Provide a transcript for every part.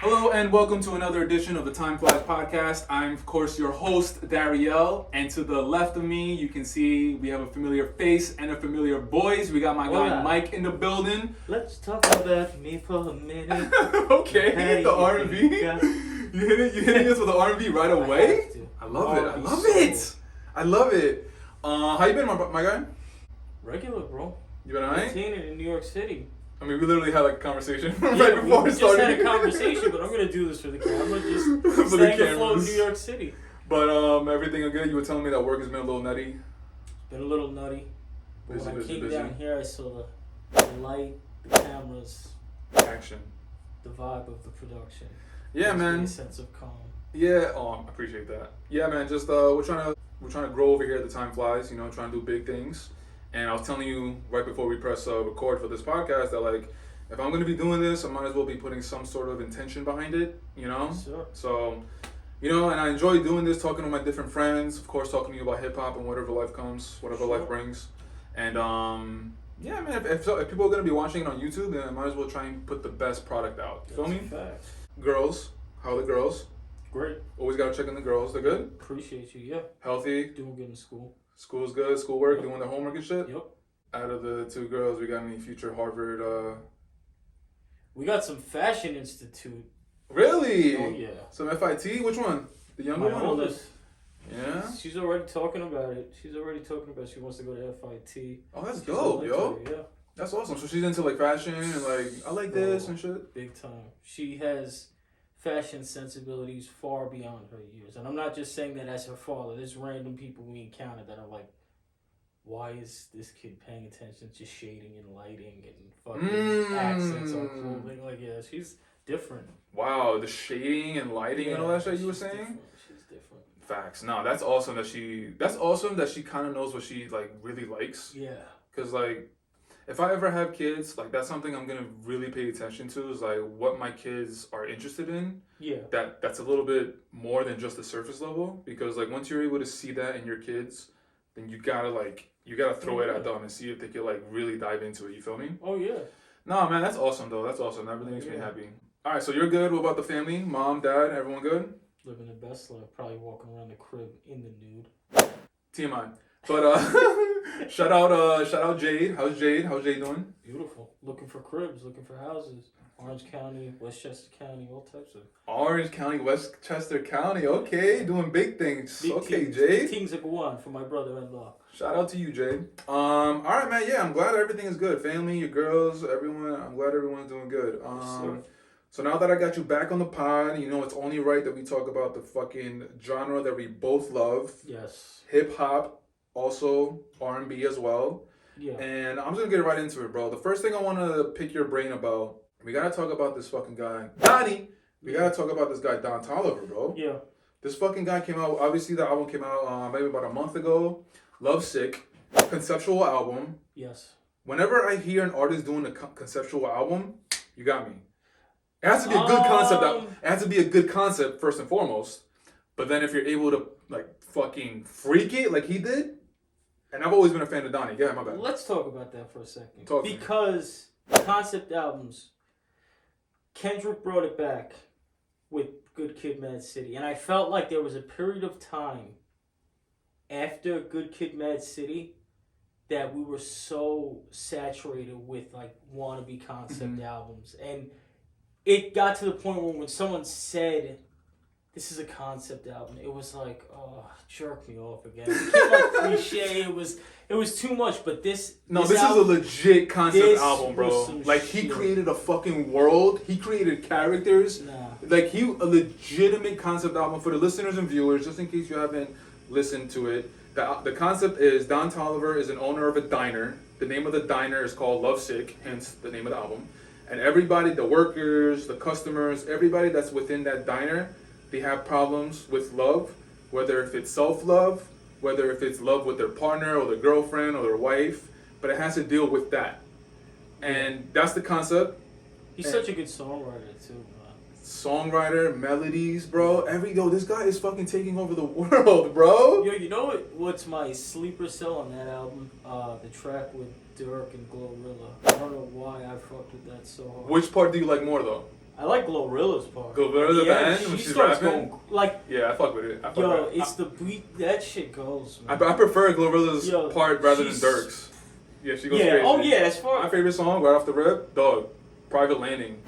Hello and welcome to another edition of the Time Flies podcast. I'm of course your host Dariel, and to the left of me you can see we have a familiar face and a familiar voice. We got my guy Mike in the building. Let's talk about me for a minute. Okay, hey, the R&B. You hitting us with the R&B right away? I love it. I love it. How you been, my guy? Regular, bro. You been alright? Routine in New York City. I mean, we literally had like a conversation right before we started. Just had a conversation, but I'm gonna do this for the camera. Just staying afloat in New York City. But everything good. You were telling me that work has been a little nutty. Been a little nutty. But when I came down here, I saw the light, the cameras, action, the vibe of the production. Yeah, man. A sense of calm. Yeah. Oh, I appreciate that. Yeah, man. Just we're trying to grow over here at the Time Flies. You know, trying to do big things. And I was telling you right before we press record for this podcast that like, if I'm going to be doing this, I might as well be putting some sort of intention behind it, you know? Sure. So, you know, and I enjoy doing this, talking to my different friends, of course, talking to you about hip hop and whatever life comes, whatever life brings. And yeah, man, if people are going to be watching it on YouTube, then I might as well try and put the best product out. You feel me? Fact. Girls, how are the girls? Great. Always got to check on the girls. They're good? Appreciate you, yeah. Healthy? Doing good in school. School's good, schoolwork, doing their homework and shit? Yep. Out of the two girls, we got any future Harvard, We got some Fashion Institute. Really? Oh, yeah. Some FIT? Which one? The younger My one? oldest. Yeah? She's already talking about it. She wants to go to FIT. Oh, that's dope, yo. Yeah. That's awesome. So she's into like fashion and like, I like this and shit? Big time. She has fashion sensibilities far beyond her years. And I'm not just saying that as her father. There's random people we encounter that are like, why is this kid paying attention to shading and lighting and fucking accents on clothing? Like, yeah, she's different. Wow, the shading and lighting and all that shit you were saying? Different. She's different. Facts. No, that's awesome that she kind of knows what she like really likes. Yeah. Because like, if I ever have kids, like that's something I'm gonna really pay attention to is like what my kids are interested in. Yeah. That's a little bit more than just the surface level, because like once you're able to see that in your kids, then you gotta throw it at them and see if they can like really dive into it. You feel me? Oh yeah. No, man, that's awesome though. That's awesome. That really makes me happy. All right, so you're good. What about the family? Mom, dad, everyone good? Living the best life. Probably walking around the crib in the nude. TMI. But shout out Jade. How's Jade doing? Beautiful. Looking for cribs. Looking for houses. Orange County, Westchester County, all types of. Orange County, Westchester County. Okay, doing big things. Big okay, things. Jade. Big things are going for my brother-in-law. Shout out to you, Jade. All right, man. Yeah, I'm glad everything is good. Family, your girls, everyone. I'm glad everyone's doing good. So now that I got you back on the pod, you know it's only right that we talk about the fucking genre that we both love. Yes. Hip hop, also R&B as well. Yeah. And I'm just gonna get right into it, bro. The first thing I want to pick your brain about, we gotta talk about this fucking guy, Donnie. We gotta talk about this guy, Don Toliver, bro. Yeah. This fucking guy came out, obviously the album came out maybe about a month ago. Love Sick, conceptual album. Yes. Whenever I hear an artist doing a conceptual album, you got me. It has to be a good concept. It has to be a good concept first and foremost. But then if you're able to like fucking freak it like he did, and I've always been a fan of Donnie. Yeah, my bad. Let's talk about that for a second. Because concept albums, Kendrick brought it back with Good Kid, Mad City, and I felt like there was a period of time after Good Kid, Mad City that we were so saturated with like wannabe concept albums, and it got to the point where when someone said this is a concept album, it was like, oh, jerk me off again. It became like cliche. It was too much. But this is a legit concept album, bro. Like he created a fucking world. He created characters. Like a legitimate concept album for the listeners and viewers. Just in case you haven't listened to it, the concept is Don Toliver is an owner of a diner. The name of the diner is called Love Sick, hence the name of the album. And everybody, the workers, the customers, everybody that's within that diner, they have problems with love, whether if it's self-love, whether if it's love with their partner or their girlfriend or their wife, but it has to deal with that. And that's the concept. He's such a good songwriter too. Songwriter, melodies, bro. This guy is fucking taking over the world, bro. Yo, you know what's my sleeper cell on that album? The track with Dirk and Glorilla. I don't know why I fucked with that so hard. Which part do you like more though? I like Glorilla's part. Glorilla the band when she's rapping? Going, like, yeah, I fuck with it. It's the beat, that shit goes, man. I prefer Glorilla's part rather than Dirk's. Yeah, she goes crazy. Oh yeah, as far my favorite song right off the rip, dog, Private Landing.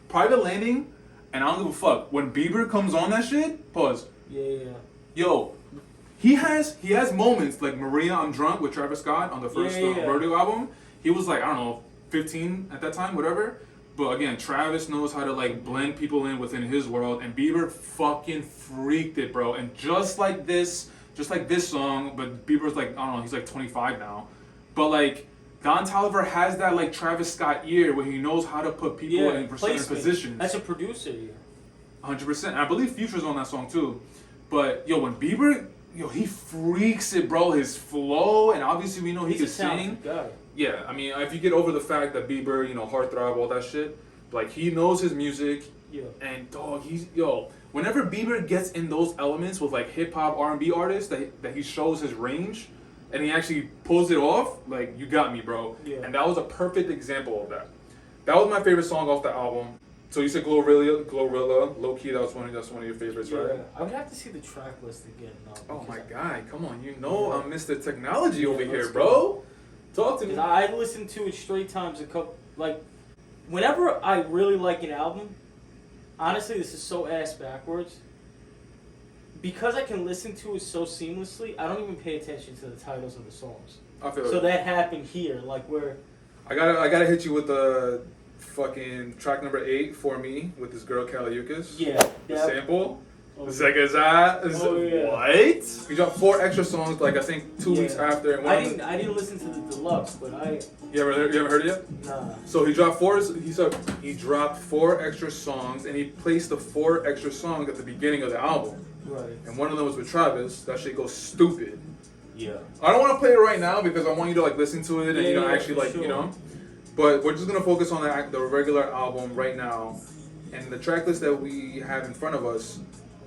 Private Landing, and I don't give a fuck. When Bieber comes on that shit, pause. Yeah. Yo, he has moments like Maria I'm Drunk with Travis Scott on the first Rodeo album. He was like, I don't know, 15 at that time, whatever. But again, Travis knows how to like blend people in within his world, and Bieber fucking freaked it, bro. And just like this song, but Bieber's like, I don't know, he's like 25 now. But like, Don Toliver has that like Travis Scott ear where he knows how to put people in certain positions. That's a producer ear. 100%. And I believe Future's on that song too. But when Bieber, he freaks it, bro. His flow, and obviously we know he can sing. Guy. Yeah, I mean, if you get over the fact that Bieber, heartthrob, all that shit, like he knows his music. Yeah. And dog, whenever Bieber gets in those elements with like hip hop R&B artists, that he shows his range, and he actually pulls it off, like you got me, bro. Yeah. And that was a perfect example of that. That was my favorite song off the album. So you said Glorilla, low key. That's one of your favorites, right? I would have to see the track list again. Oh my god, come on! I'm Mr. Technology over here, bro. Talk to me. I listened to it straight times whenever I really like an album. Honestly, this is so ass backwards. Because I can listen to it so seamlessly, I don't even pay attention to the titles of the songs. I feel so that happened here, like where. I gotta hit you with the fucking track number 8 for me with this girl Kaliukas. Yeah. The sample. Oh, It's like, is that what? We dropped 4 extra songs, like I think 2 weeks after. And I didn't listen to the deluxe, but I. You ever heard it yet? Nah. So he dropped 4. He dropped 4 extra songs, and he placed the 4 extra songs at the beginning of the album. Right. And one of them was with Travis. That shit goes stupid. Yeah. I don't want to play it right now because I want you to like listen to it and actually sure. But we're just gonna focus on the regular album right now, and the track list that we have in front of us.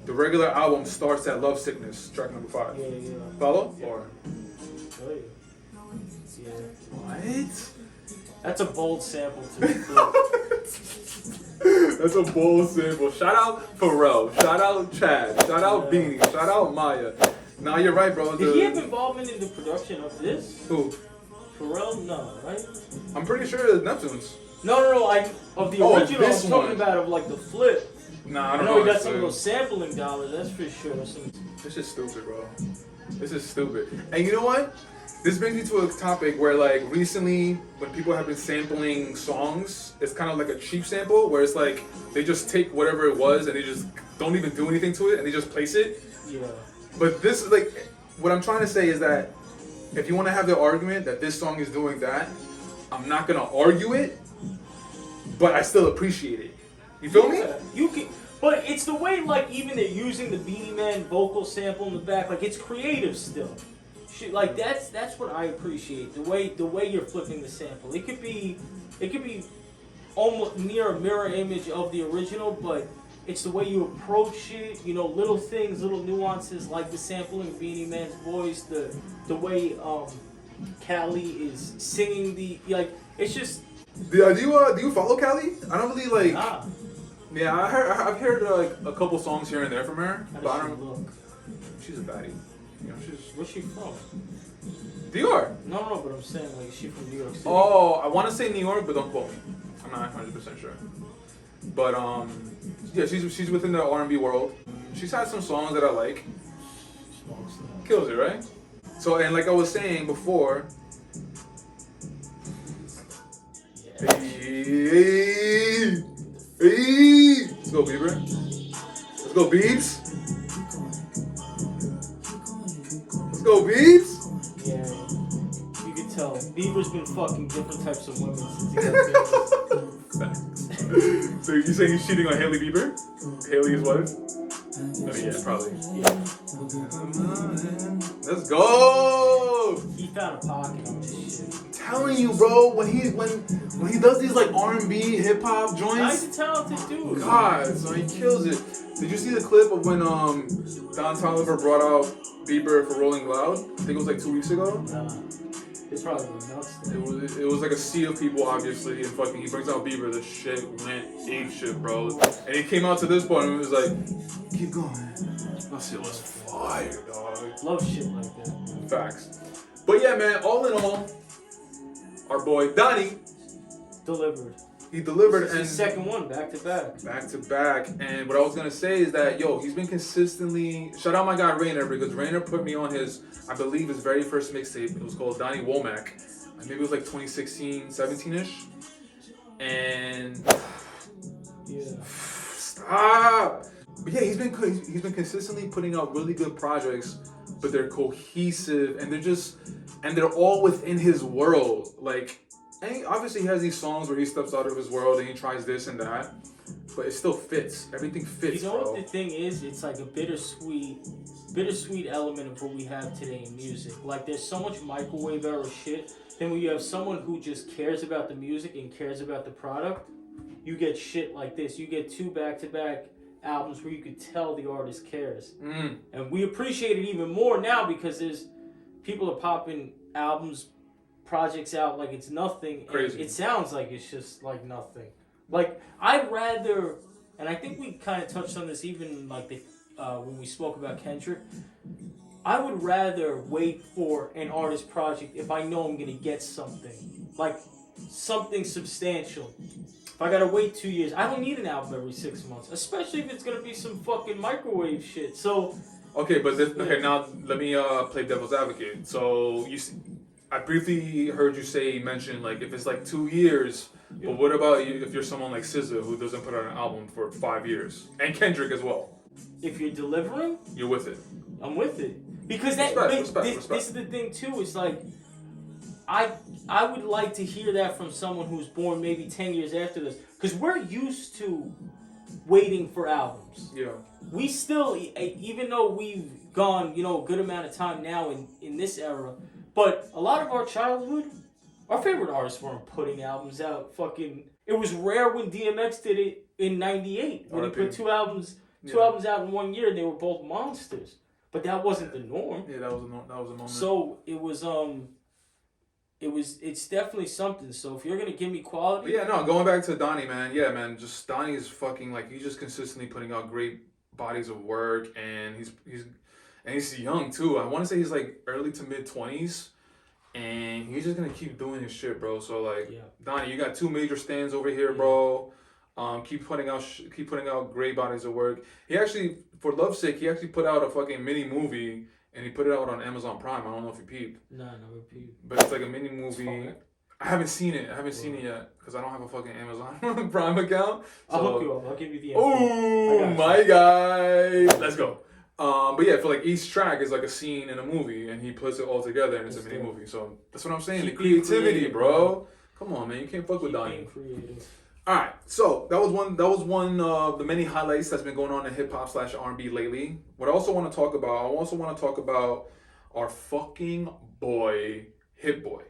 The regular album starts at Love Sickness, track number 5. Yeah. Follow? Yeah. Or? Yeah. What? That's a bold sample to me. That's a bold sample. Shout out Pharrell. Shout out Chad. Shout out Beanie. Shout out Maya. Nah, you're right, bro. Did he have involvement in the production of this? Who? Pharrell? No, right? I'm pretty sure it's Neptune's. No. Of the original, I'm talking about of like the flip. Nah, I don't know. He got some of those sampling dollars, that's for sure. This is stupid, bro. This is stupid. And you know what? This brings me to a topic where, like, recently, when people have been sampling songs, it's kind of like a cheap sample, where it's like, they just take whatever it was and they just don't even do anything to it and they just place it. Yeah. But this is like, what I'm trying to say is that if you want to have the argument that this song is doing that, I'm not going to argue it, but I still appreciate it. You feel me? You can, but it's the way, like, even they're using the Beanie Man vocal sample in the back, like, it's creative still. Like that's what I appreciate, the way you're flipping the sample. It could be almost near a mirror image of the original, but it's the way you approach it. Little things, little nuances, like the sampling Beanie Man's voice, the way Cali is singing it's just. Do you follow Cali? I don't really like. Nah. Yeah, I've heard like a couple songs here and there from her. How does she look? She's a baddie. Where's she from? DR. No, but I'm saying, like, is she from New York City? Oh, I want to say New York, but don't quote me. I'm not 100% sure. But yeah, she's within the R&B world. She's had some songs that I like. Kills it, right? So, and like I was saying before. Yeah. Hey. Let's go, Bieber. Let's go, Biebs. Let's go, Biebs. Yeah, you can tell. Bieber's been fucking different types of women since he got famous. So you saying he's cheating on Hailey Bieber? Hailey, his wife? I mean, yeah, probably. Yeah. Let's go! He found a pocket on this shit. I'm telling you, bro, when he does these like R&B, hip hop joints. He's a talented dude. God, so he kills it. Did you see the clip of when Don Toliver brought out Bieber for Rolling Loud? I think it was like 2 weeks ago. They probably went nuts. It was like a sea of people, obviously, and fucking he brings out Bieber. The shit went ape shit, bro. And he came out to this point and was like, keep going. That shit was fire, dog. Love shit like that. Facts. But yeah, man, all in all, our boy Donnie delivered. He delivered, and his second one back to back. Back to back. And what I was gonna say is that he's been consistently. Shout out my guy Rainer, because Rainer put me on his, I believe, his very first mixtape. It was called Donnie Womack. Maybe it was like 2016, 17ish. And stop. But yeah, he's been consistently putting out really good projects, but they're cohesive and they're all within his world. Like, and obviously he has these songs where he steps out of his world and he tries this and that, but it still fits. Everything fits. You know what the thing is? It's like a bittersweet element of what we have today in music. Like, there's so much microwave era shit. Then when you have someone who just cares about the music and cares about the product, you get shit like this. You get 2 back-to-back albums where you could tell the artist cares. And we appreciate it even more now because there's people are popping projects out like it's nothing. Crazy. And it sounds like it's just like nothing. Like, I'd rather, and I think we kind of touched on this even like when we spoke about Kendrick, I would rather wait for an artist project if I know I'm going to get something. Like, something substantial. If I gotta wait 2 years, I don't need an album every 6 months, especially if it's gonna be some fucking microwave shit. So, okay, but now let me play devil's advocate. So I briefly heard you mention like if it's like 2 years, but what about you if you're someone like SZA who doesn't put out an album for 5 years, and Kendrick as well? If you're delivering, you're with it. I'm with it because this is the thing too. It's like I would like to hear that from someone who's born maybe 10 years after this. Because we're used to waiting for albums. Yeah. We still, even though we've gone, a good amount of time now in this era, but a lot of our childhood, our favorite artists weren't putting albums out. It was rare when DMX did it in 98. When he put two albums out in 1 year, and they were both monsters. But that wasn't the norm. Yeah, that was a moment. So it was, it's definitely something. So if you're gonna give me quality, going back to Donnie, man. Yeah, man. Just Donnie is fucking like he's just consistently putting out great bodies of work, and he's young too. I want to say he's like early to mid 20s, and he's just gonna keep doing his shit, bro. So like, Donnie, you got 2 major stands over here, bro. Keep putting out great bodies of work. He actually, for love's sake, he actually put out a fucking mini movie. And he put it out on Amazon Prime. I don't know if you peeped. No, never peeped. But it's like a mini movie. I haven't seen it. Yet because I don't have a fucking Amazon Prime account. So. I'll hook you up. I'll give you the info. Oh my guy. Let's go. But yeah, for like each track is like a scene in a movie, and he puts it all together, and it's a mini movie. So that's what I'm saying. The creativity, bro. Come on, man. You can't fuck with Donnie. All right, so that was one of the many highlights that's been going on in hip hop / R&B lately. What I also want to talk about, our fucking boy Hit Boy.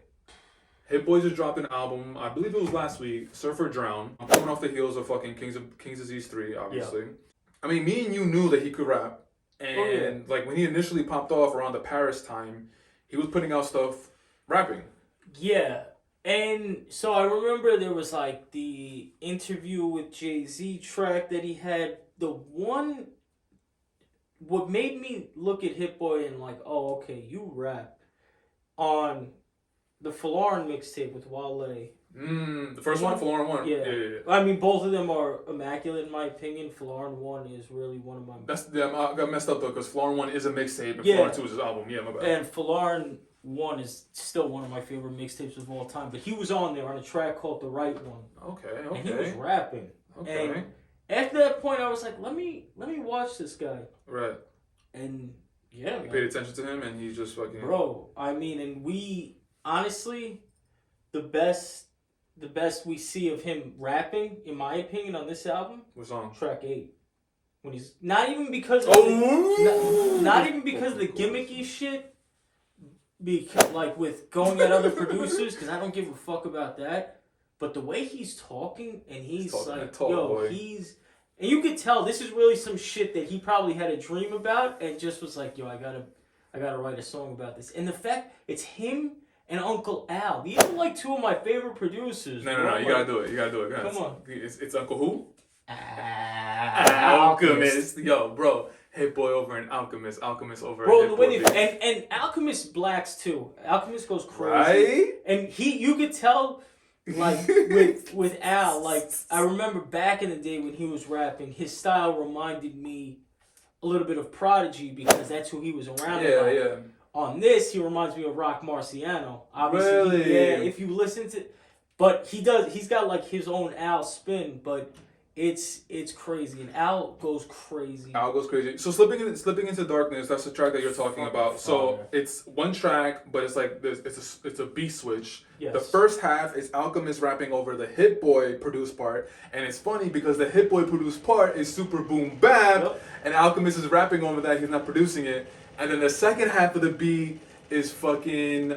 Hit Boy just dropped an album. I believe it was last week. Surf or Drown. Coming off the heels of fucking King's Disease 3, obviously. Yeah. I mean, me and you knew that he could rap, and like when he initially popped off around the Paris time, he was putting out stuff rapping. Yeah. And so I remember there was like the interview with Jay-Z track that he had. What made me look at Hit Boy and like, oh, okay, you rap on the Falarin mixtape with Wale. The first one, Falarin 1. Yeah. I mean, both of them are immaculate in my opinion. Falarin 1 is really one of my... I got messed up though, because Falarin 1 is a mixtape and Falarin 2 is his album. Yeah, my bad. And Falarin 1 is still one of my favorite mixtapes of all time, but he was on there on a track called The Right One. Okay. And he was rapping. Okay. And after that point, I was like, let me watch this guy. Right. And yeah, you paid attention to him, and he's just fucking. Bro, I mean, and we honestly, the best we see of him rapping, in my opinion, on this album. What song? Track 8. When he's not even because of not even because of the gimmicky shit. Because, like, with going at other producers, because I don't give a fuck about that. But the way he's talking, and he's like, and you could tell this is really some shit that he probably had a dream about, and just was like, yo, I gotta write a song about this. And the fact it's him and Uncle Al. These are like two of my favorite producers. No, you gotta do it. Come on. It's Uncle who? Alchemist. Yo, bro. Hit Boy over an Alchemist. Alchemist over bro, Hit the Boy. way and Alchemist blacks too. Alchemist goes crazy. Right? And you could tell, like, with Al, like, I remember back in the day when he was rapping, his style reminded me a little bit of Prodigy because that's who he was around. Yeah. On this, he reminds me of Rock Marciano. Obviously, really? If you listen to, but he's got like his own Al spin, but it's crazy, and Al goes crazy. So slipping into darkness. That's the track that you're talking about. So it's one track, but it's like this. It's a beat switch. Yes. The first half is Alchemist rapping over the Hit Boy produced part, and it's funny because the Hit Boy produced part is super boom bap, and Alchemist is rapping over that. He's not producing it. And then the second half of the beat is fucking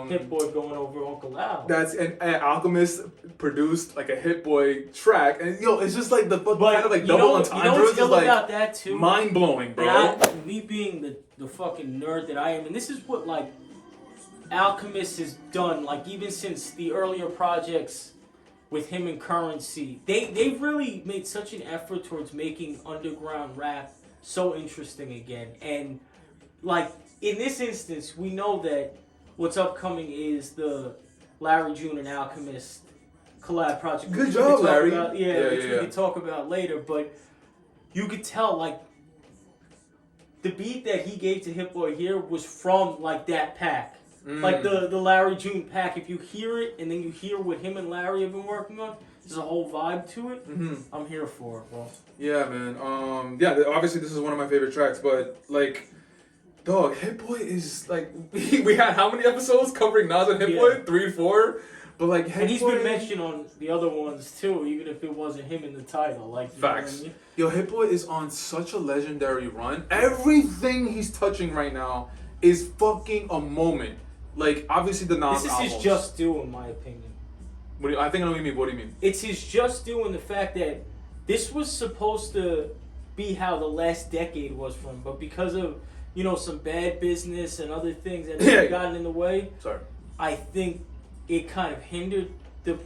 Hit Boy going over Uncle Al. That's and Alchemist produced like a Hit Boy track, and it's just like the kind of like double entendres. You know what's ill like about that too? Mind blowing, bro. Me being the fucking nerd that I am, and this is what like Alchemist has done. Like even since the earlier projects with him and Currency, they've really made such an effort towards making underground rap so interesting again, and like in this instance, we know that what's upcoming is the Larry June and Alchemist collab project. Good job, Larry. Which we can talk about later. But you could tell, like, the beat that he gave to Hit Boy here was from, like, that pack. Like, the Larry June pack. If you hear it, and then you hear what him and Larry have been working on, there's a whole vibe to it. I'm here for it, bro. Yeah, man. Obviously this is one of my favorite tracks, but, like... Dog, Hit Boy is like we had how many episodes covering Nas and Hit Boy? 3, 4. But like Hit and he's Boy... been mentioned on the other ones too, even if it wasn't him in the title. Like facts. You know what I mean? Yo, Hit Boy is on such a legendary run. Everything he's touching right now is fucking a moment. Like obviously the Nas This is albums. his just due, in my opinion. I think I know what you mean. What do you mean? It's his just due in the fact that this was supposed to be how the last decade was for him, but because of some bad business and other things that have gotten in the way. Sorry. I think it kind of hindered I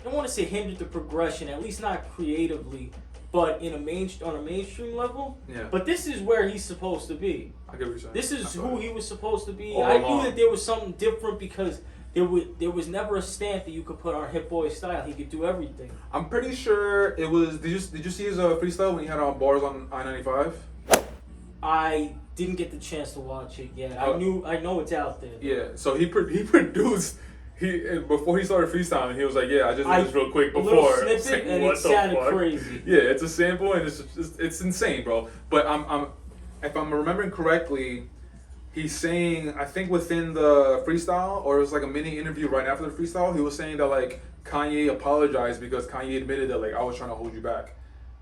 don't want to say hindered the progression, at least not creatively, but on a mainstream level. Yeah. But this is where he's supposed to be. I get what you're saying. This is who he was supposed to be. All I along. knew that there was something different because there was never a stamp that you could put on Hit Boy style. He could do everything. I'm pretty sure it was. Did you see his freestyle when he had bars on I-95? I didn't get the chance to watch it yet. I know it's out there. Though. Yeah, so he produced. Before he started freestyling, he was like, "Yeah, I just did this real quick before." A little snippet, and it sounded crazy. Yeah, it's a sample, and it's insane, bro. But if I'm remembering correctly, he's saying, I think within the freestyle, or it was like a mini interview right after the freestyle, he was saying that like Kanye apologized because Kanye admitted that like I was trying to hold you back.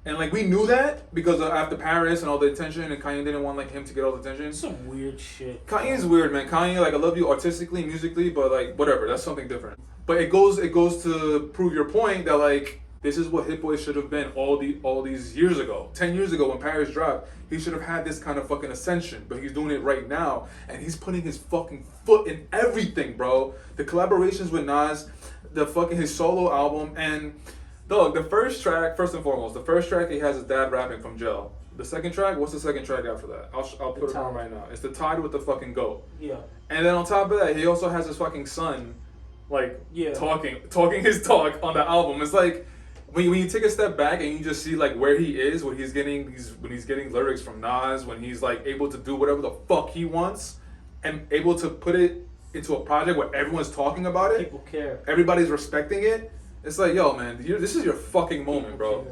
And like we knew that because after Paris and all the attention, and Kanye didn't want like him to get all the attention. Some weird shit. Kanye's weird, man. Kanye, like I love you artistically, musically, but like whatever, that's something different. But it goes to prove your point that like this is what Hit Boy should have been all these years ago. 10 years ago when Paris dropped, he should have had this kind of fucking ascension, but he's doing it right now, and he's putting his fucking foot in everything, bro. The collaborations with Nas, his solo album, and dog, the first track, first and foremost, the first track he has his dad rapping from jail. The second track, what's the second track after that? I'll put it on right now. It's the Tide with the fucking goat. Yeah. And then on top of that, he also has his fucking son, like talking his talk on the album. It's like when you take a step back and you just see like where he is, when he's getting lyrics from Nas, when he's like able to do whatever the fuck he wants, and able to put it into a project where everyone's talking about it. People care. Everybody's respecting it. It's like, yo, man, this is your fucking moment, bro.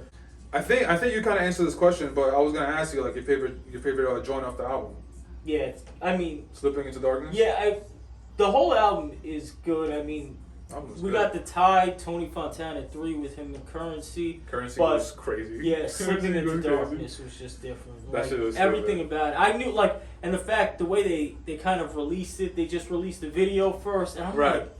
I think you kind of answered this question, but I was gonna ask you like your favorite joint off the album. Yeah, I mean, Slipping Into Darkness. Yeah, the whole album is good. I mean, we got the Tide, Tony Fontana 3 with him and Currency. Currency was crazy. Yeah, Slipping Into Darkness was just different. That shit was everything about it. I knew and the way they kind of released it. They just released the video first, and I'm like,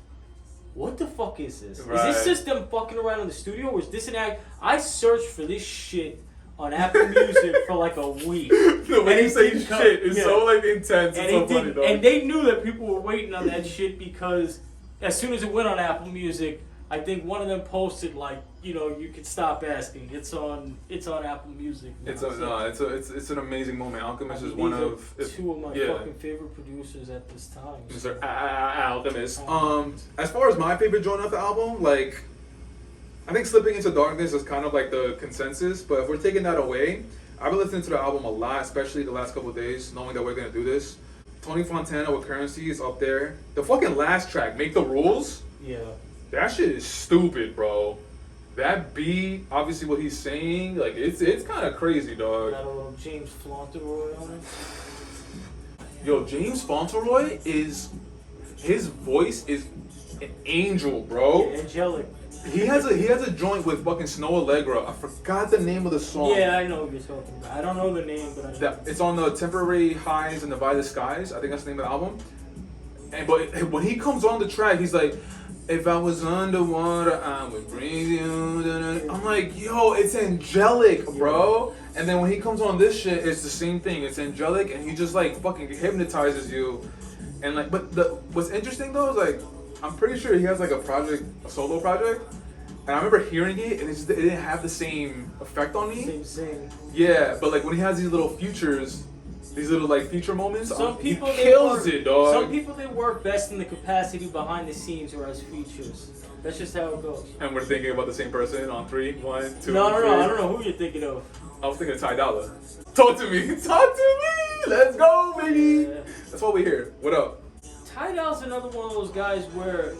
what the fuck is this? Right. Is this just them fucking around in the studio, or is this an act? I searched for this shit on Apple Music for like a week. The way you say shit is so like intense. It's so funny, dog. And they knew that people were waiting on that shit because as soon as it went on Apple Music, I think one of them posted like, you know, you could stop asking. It's on Apple Music now. It's an amazing moment. Alchemist is one of two of my fucking favorite producers at this time. Mr. Alchemist. As far as my favorite joint off the album, like, I think Slipping Into Darkness is kind of like the consensus, but if we're taking that away, I've been listening to the album a lot, especially the last couple of days, knowing that we're gonna do this. Tony Fontana with Currency is up there. The fucking last track, Make the Rules. Yeah. That shit is stupid, bro. That beat, obviously what he's saying, like it's kind of crazy, dog. Got a little James Fauntleroy on it. Yo, James Fauntleroy his voice is an angel, bro. Yeah, angelic. He has a joint with fucking Snow Allegra. I forgot the name of the song. Yeah, I know what you're talking about. I don't know the name, but I know. It's on the Temporary Highs and the Violet Skies. I think that's the name of the album. But when he comes on the track, he's like, if I was underwater, I would bring you. I'm like, yo, it's angelic, bro. And then when he comes on this shit, it's the same thing. It's angelic, and he just like fucking hypnotizes you. And like, but what's interesting though is like, I'm pretty sure he has like a solo project, and I remember hearing it, and it didn't have the same effect on me. Same. Yeah, but like when he has these little features, these little like feature moments, he kills it, dog. Some people they work best in the capacity behind the scenes or as features. That's just how it goes. And we're thinking about the same person on 3, 1, 2. No, three. I don't know who you're thinking of. I was thinking of Ty Dolla. Talk to me, let's go, baby. Yeah. That's what we hear. What up? Ty Dolla's another one of those guys where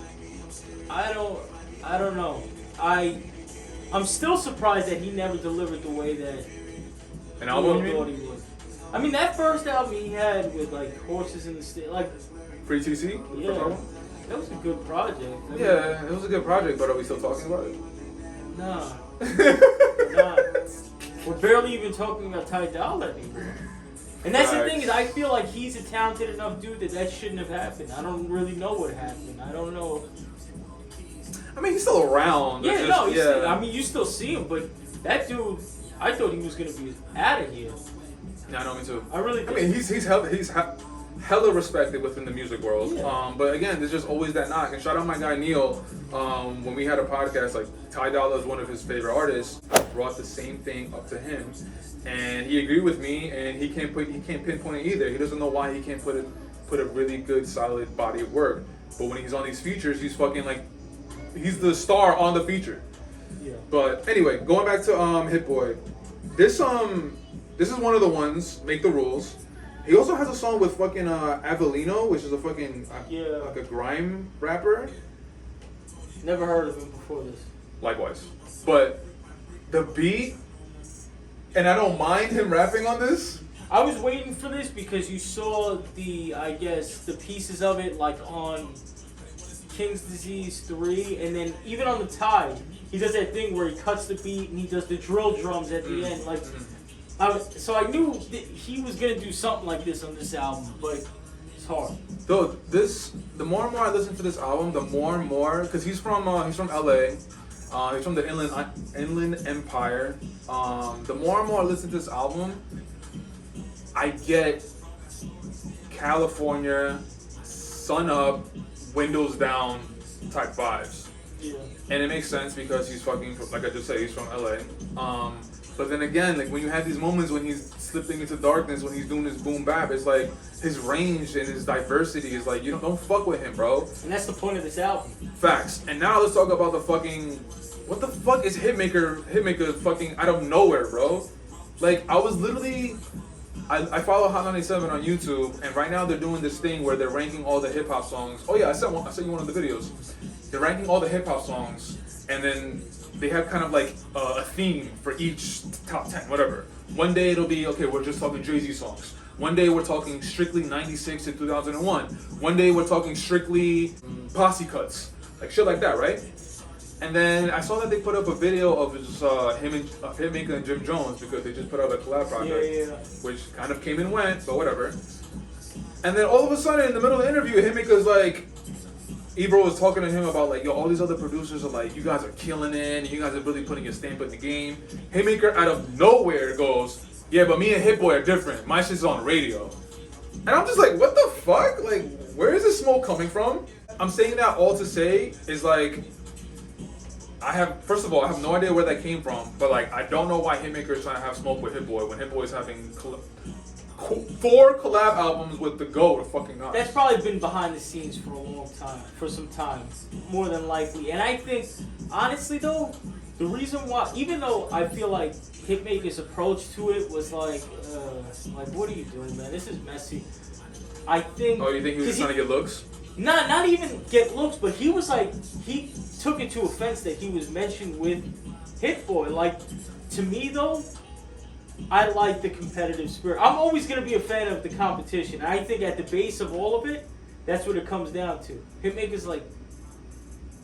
I don't know. I'm still surprised that he never delivered the way that An album? thought he would. I mean, that first album he had with like Horses in the State, like Free TC? Yeah, that was a good project. Yeah, it was a good project, but are we still talking about it? Nah. Nah. We're barely even talking about Ty Dolla anymore. And that's the thing is, I feel like he's a talented enough dude that shouldn't have happened. I don't really know what happened. I don't know. I mean, he's still around. Yeah, still, I mean, you still see him, but that dude, I thought he was gonna be out of here. Yeah, I know, me too. I really did. I mean, he's hella respected within the music world. Yeah. But again, there's just always that knock. And shout out my guy Neil. When we had a podcast, like Ty Dolla is one of his favorite artists. I brought the same thing up to him, and he agreed with me. And he can't pinpoint it either. He doesn't know why he can't put a really good, solid body of work. But when he's on these features, he's fucking like, he's the star on the feature. Yeah. But anyway, going back to Hit Boy, this is one of the ones, Make the Rules. He also has a song with fucking Avelino, which is a fucking like a grime rapper. Never heard of him before this. Likewise. But the beat, and I don't mind him rapping on this. I was waiting for this because you saw the pieces of it like on King's Disease 3, and then even on the Tide, he does that thing where he cuts the beat and he does the drill drums at the end. Like, so I knew that he was gonna do something like this on this album, but it's hard. Though the more and more I listen to this album, the more and more, because he's from LA, he's from the Inland Empire. The more and more I listen to this album, I get California, sun up, windows down type vibes. Yeah. And it makes sense because he's fucking, like I just said, he's from LA. But then again, like when you have these moments when he's slipping into darkness, when he's doing his boom bap, it's like his range and his diversity is like, you don't fuck with him, bro. And that's the point of this album. Facts. And now let's talk about the fucking, what the fuck is Hitmaker fucking out of nowhere, bro? Like I was literally, I follow Hot 97 on YouTube, and right now they're doing this thing where they're ranking all the hip hop songs. Oh yeah, I sent you one of the videos. They're ranking all the hip hop songs, and then they have kind of like a theme for each top 10, whatever. One day it'll be, okay, we're just talking Jay-Z songs. One day we're talking strictly 96 to 2001. One day we're talking strictly posse cuts, like shit like that, right? And then I saw that they put up a video of just Hitmaker and Jim Jones because they just put out a collab project, which kind of came and went, but whatever. And then all of a sudden, in the middle of the interview, Hitmaker's like, Ebro was talking to him about like, yo, all these other producers are like, you guys are killing it, and you guys are really putting your stamp in the game. Hitmaker out of nowhere goes, yeah, but me and Hit Boy are different. My shit's on the radio. And I'm just like, what the fuck? Like, where is this smoke coming from? I'm saying that all to say is like, first of all, I have no idea where that came from, but like, I don't know why Hitmaker is trying to have smoke with Hit Boy when Hit Boy is having 4 collab albums with the GOAT of fucking nuts. That's probably been behind the scenes for a long time, for some time, more than likely. And I think, honestly though, the reason why, even though I feel like Hitmaker's approach to it was like, what are you doing, man? This is messy. I think. Oh, you think he was trying to get looks? Not even get looks, but he was like, he took it to offense that he was mentioned with Hit Boy. Like, to me though, I like the competitive spirit. I'm always going to be a fan of the competition. I think at the base of all of it, that's what it comes down to. Hitmaker's like,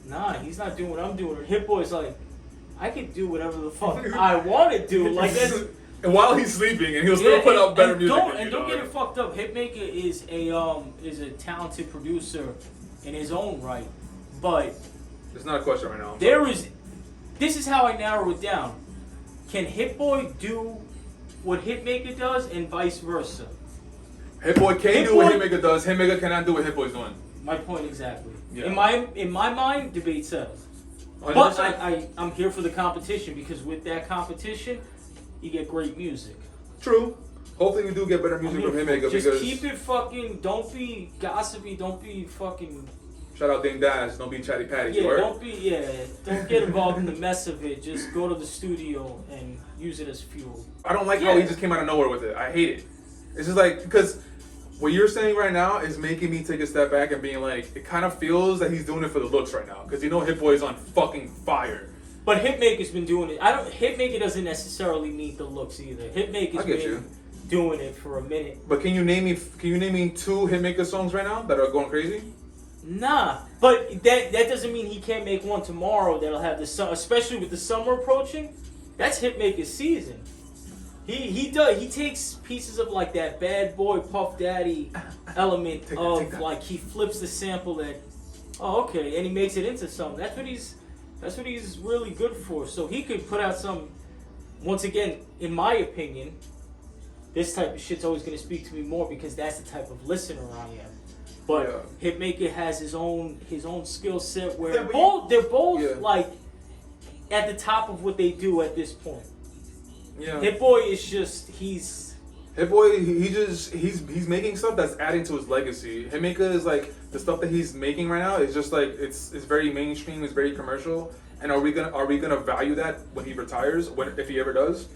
nah, he's not doing what I'm doing. Or Hit Boy's like, I can do whatever the fuck I want to do. Like that's, and while he's sleeping, and he'll still put out better music. Don't get it fucked up. Hitmaker is a talented producer in his own right, but it's not a question right now. This is how I narrow it down. Can Hit Boy do what Hitmaker does, and vice versa? Hit Boy can do what Hitmaker does. Hitmaker cannot do what Hit Boy's doing. My point exactly. Yeah. In my mind, debate settles. 100%. But I'm here for the competition because with that competition, you get great music. True. Hopefully we do get better music from Hitmaker just keep it fucking. Don't be gossipy. Don't be fucking. Shout out Ding Dash. Don't be chatty patty. Yeah, don't get involved in the mess of it. Just go to the studio and use it as fuel. I don't like how he just came out of nowhere with it. I hate it. It's just like, because what you're saying right now is making me take a step back and being like, it kind of feels that he's doing it for the looks right now. Because you know Hit Boy is on fucking fire. But Hitmaker's been doing it. Hitmaker doesn't necessarily need the looks either. Hitmaker's been doing it for a minute. But can you name me 2 Hitmaker songs right now that are going crazy? Nah, but that doesn't mean he can't make one tomorrow that'll have the summer, especially with the summer approaching. That's Hitmaker's season. He takes pieces of like that bad boy Puff Daddy element like he flips the sample that, oh okay, and he makes it into something. That's what he's really good for. So he could put out some. Once again, in my opinion, this type of shit's always gonna speak to me more because that's the type of listener I am. But Hitmaker has his own skill set where they're both like at the top of what they do at this point. Yeah. Hit Boy is just he's making stuff that's adding to his legacy. Hitmaker is like the stuff that he's making right now is just like it's very mainstream, it's very commercial. And are we gonna value that when he retires? If he ever does?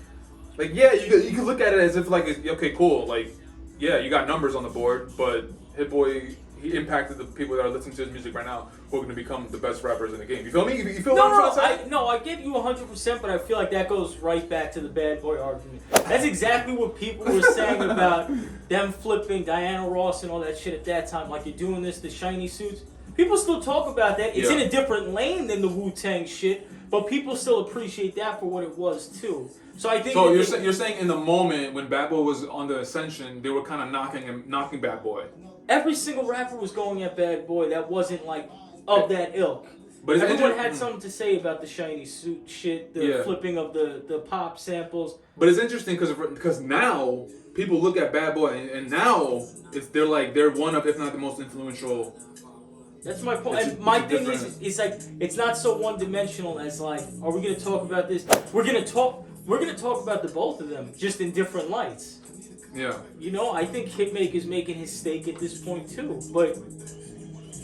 Like you can look at it as if like okay cool, like yeah, you got numbers on the board, but Hit Boy, he impacted the people that are listening to his music right now who are going to become the best rappers in the game. You feel me? You feel what I'm trying to say? I get you 100%, but I feel like that goes right back to the bad boy argument. That's exactly what people were saying about them flipping Diana Ross and all that shit at that time. Like, you're doing this, the shiny suits. People still talk about that. It's in a different lane than the Wu-Tang shit, but people still appreciate that for what it was, too. So I think. So you're saying in the moment when Bad Boy was on the ascension, they were kind of knocking Bad Boy. Every single rapper was going at Bad Boy that wasn't like of that ilk. But everyone had something to say about the shiny suit shit, the flipping of the pop samples. But it's interesting because now people look at Bad Boy and now they're one of, if not the most influential. That's my point. And my thing is, it's like it's not so one-dimensional as like, are we gonna talk about this? We're gonna talk about the both of them, just in different lights. Yeah. You know, I think Hitmaker's making his stake at this point too. But